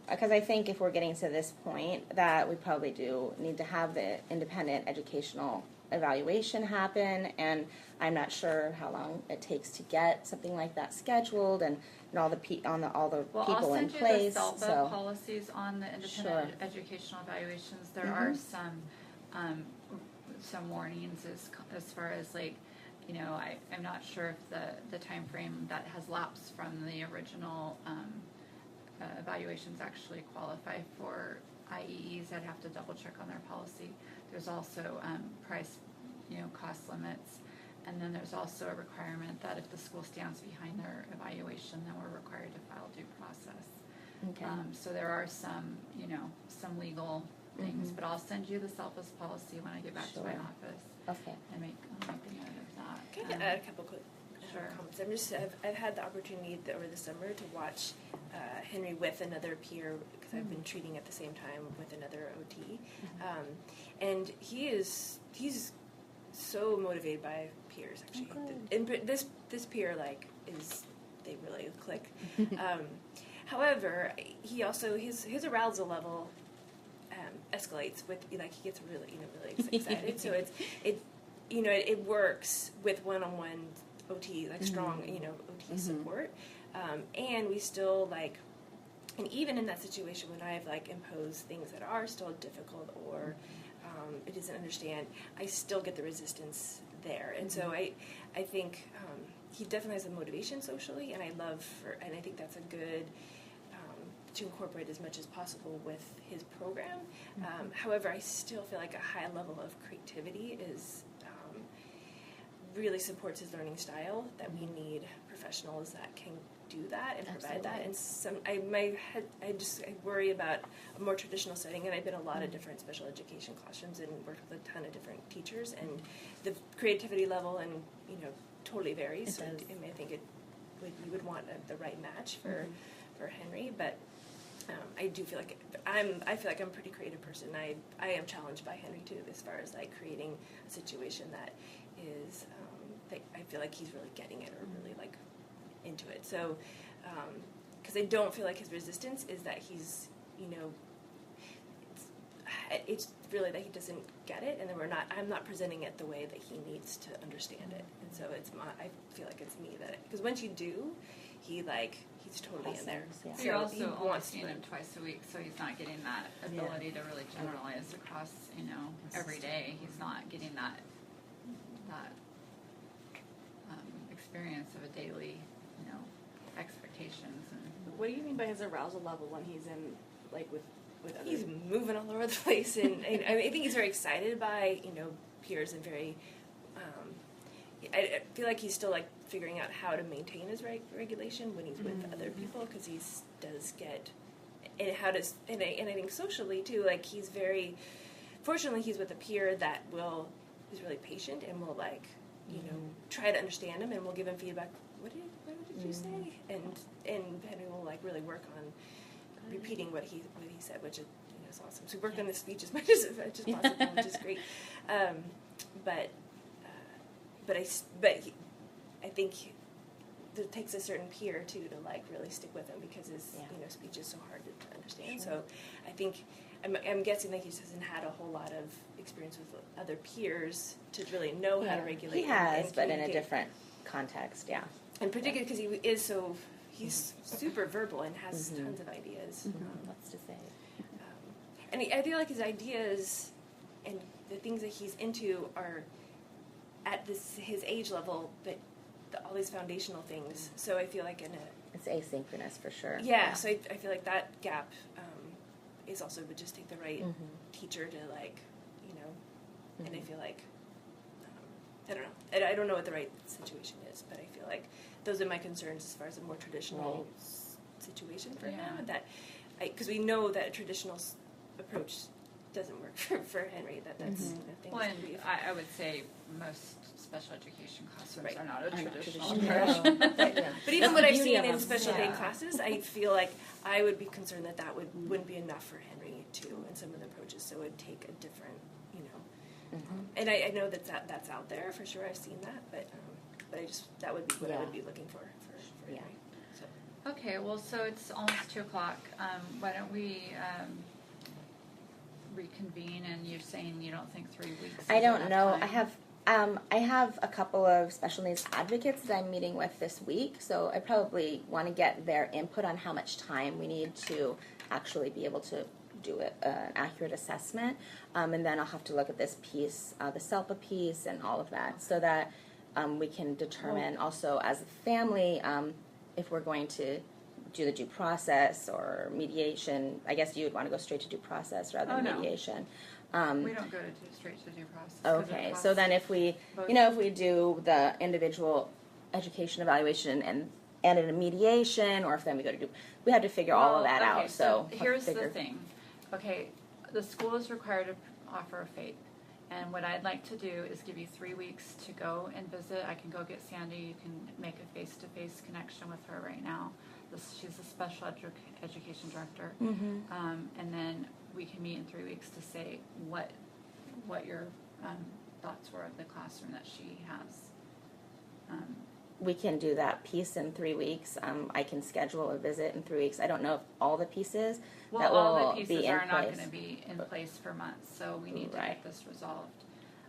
because I think if we're getting to this point that we probably do need to have the independent educational evaluation happen, and I'm not sure how long it takes to get something like that scheduled and all the people in I'll send place. You the SELPA so policies on the independent educational evaluations. There are some warnings as far as, like, you know, I'm not sure if the time frame that has lapsed from the original evaluations actually qualify for IEEs. I'd have to double check on their policy. There's also price, you know, cost limits, and then there's also a requirement that if the school stands behind their evaluation, then we're required to file due process. Okay. So there are some, you know, some legal things, but I'll send you the SELPA's policy when I get back to my office. Okay. And I'll make a note of that. Can I add a couple quick Sure. comments? I've had the opportunity over the summer to watch Henry with another peer, because I've been treating at the same time with another OT, and he's so motivated by peers, actually. And this peer, like, they really click. However, he also his arousal level escalates with, like, he gets really excited. So it works with one-on-one OT, like strong OT support, and we still, like, and even in that situation when I've, like, imposed things that are still difficult or it doesn't understand, I still get the resistance there. And so I think he definitely has a motivation socially, and I think that's a good to incorporate as much as possible with his program. However, I still feel like a high level of creativity is really supports his learning style, that we need professionals that can do that and provide that. And I worry about a more traditional setting, and I've been in a lot of different special education classrooms and worked with a ton of different teachers, and the creativity level and totally varies. So I think you would want the right match for Henry, but I do feel like I'm a pretty creative person. I am challenged by Henry too, as far as, like, creating a situation that is I feel like he's really getting it, or really, like, into it. So because I don't feel like his resistance is that he's it's really that he doesn't get it, and then I'm not presenting it the way that he needs to understand it. And so I feel like it's me because once you do, he's totally in there. Yeah. So you're also he only wants seeing to him twice a week, so he's not getting that ability to really generalize across, every day. He's not getting that experience of a daily, expectations. And What do you mean by his arousal level when he's in, like, with other? He's moving all over the place, and I think he's very excited by peers, and very I feel like he's still like figuring out how to maintain his regulation when he's with other people, because he does get, and how does, and I think socially too, like he's very, fortunately he's with a peer that is really patient and will like, you know, try to understand him and will give him feedback. What did you say? And Henry will like really work on repeating what he said, which is, you know, is awesome. So we worked on the speech as much as possible, which is great. I think it takes a certain peer too to like really stick with him, because his you know, speech is so hard to understand. Sure. So I think I'm guessing that he just hasn't had a whole lot of experience with other peers to really know how to regulate. He has, but in a different context, and particularly because he is he's super verbal and has tons of ideas. Lots to say. And I feel like his ideas and the things that he's into are at his age level, but all these foundational things. So I feel like it's asynchronous for sure. Yeah. So I feel like that gap is also would just take the right teacher to like, you know, and I feel like I don't know. I don't know what the right situation is, but I feel like those are my concerns as far as a more traditional situation for him. That because we know that a traditional approach doesn't work for Henry. That's you know, things. Well, and I would say most special education classrooms are not a traditional traditional. approach. But even what I've seen in special ed classes, I feel like I would be concerned that wouldn't be enough for Henry too in some of the approaches. So it would take a different, you know. And I know that's out there for sure. I've seen that, but that would be what I would be looking for Henry. So. Okay, well, so it's almost 2:00. Why don't we reconvene? And you're saying you don't think 3 weeks? I don't know. Time? I have a couple of special needs advocates that I'm meeting with this week, so I probably want to get their input on how much time we need to actually be able to do an accurate assessment, and then I'll have to look at this piece, the SELPA piece, and all of that, so that we can determine also as a family if we're going to do the due process or mediation. I guess you would want to go straight to due process rather than mediation. We don't go straight to due process. Okay, so then if we, if we do the individual education evaluation and in a mediation, or if then we go to do, we have to figure all of that out. So here's the thing. Okay, the school is required to offer a FAPE. And what I'd like to do is give you 3 weeks to go and visit. I can go get Sandy. You can make a face-to-face connection with her right now. She's a special education director. And then we can meet in 3 weeks to say what your thoughts were of the classroom that she has. We can do that piece in 3 weeks. I can schedule a visit in 3 weeks. I don't know if all the pieces that will all the pieces be in are not place. going to be in place for months, so we need to get this resolved.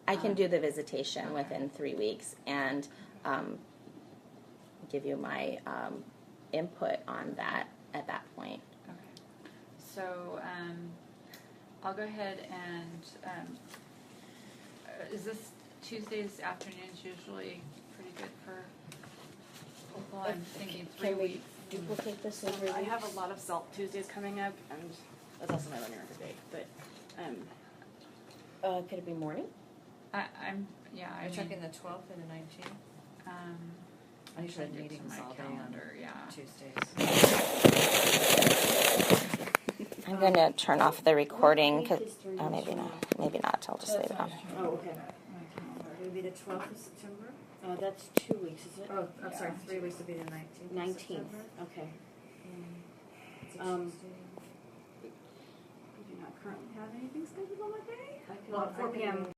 I can do the visitation within 3 weeks and give you my input on that at that point. Okay. So I'll go ahead and is this Tuesdays afternoons usually pretty good for people? I'm thinking 3 Can we weeks. duplicate this in 3 I weeks? have a lot of SELP Tuesdays coming up, and that's also my learning record day. But Could it be morning? I'm You're checking the 12th and the 19th? I usually have meetings all day on Tuesdays. I'm going to turn off the recording because maybe not. I'll just leave it on. Oh, okay. It would be the 12th of September? That's 2 weeks, is it? Oh, I'm sorry, 3 weeks would be the 19th. 19th, okay. We do not currently have anything scheduled on that day. Well, at 4 p.m.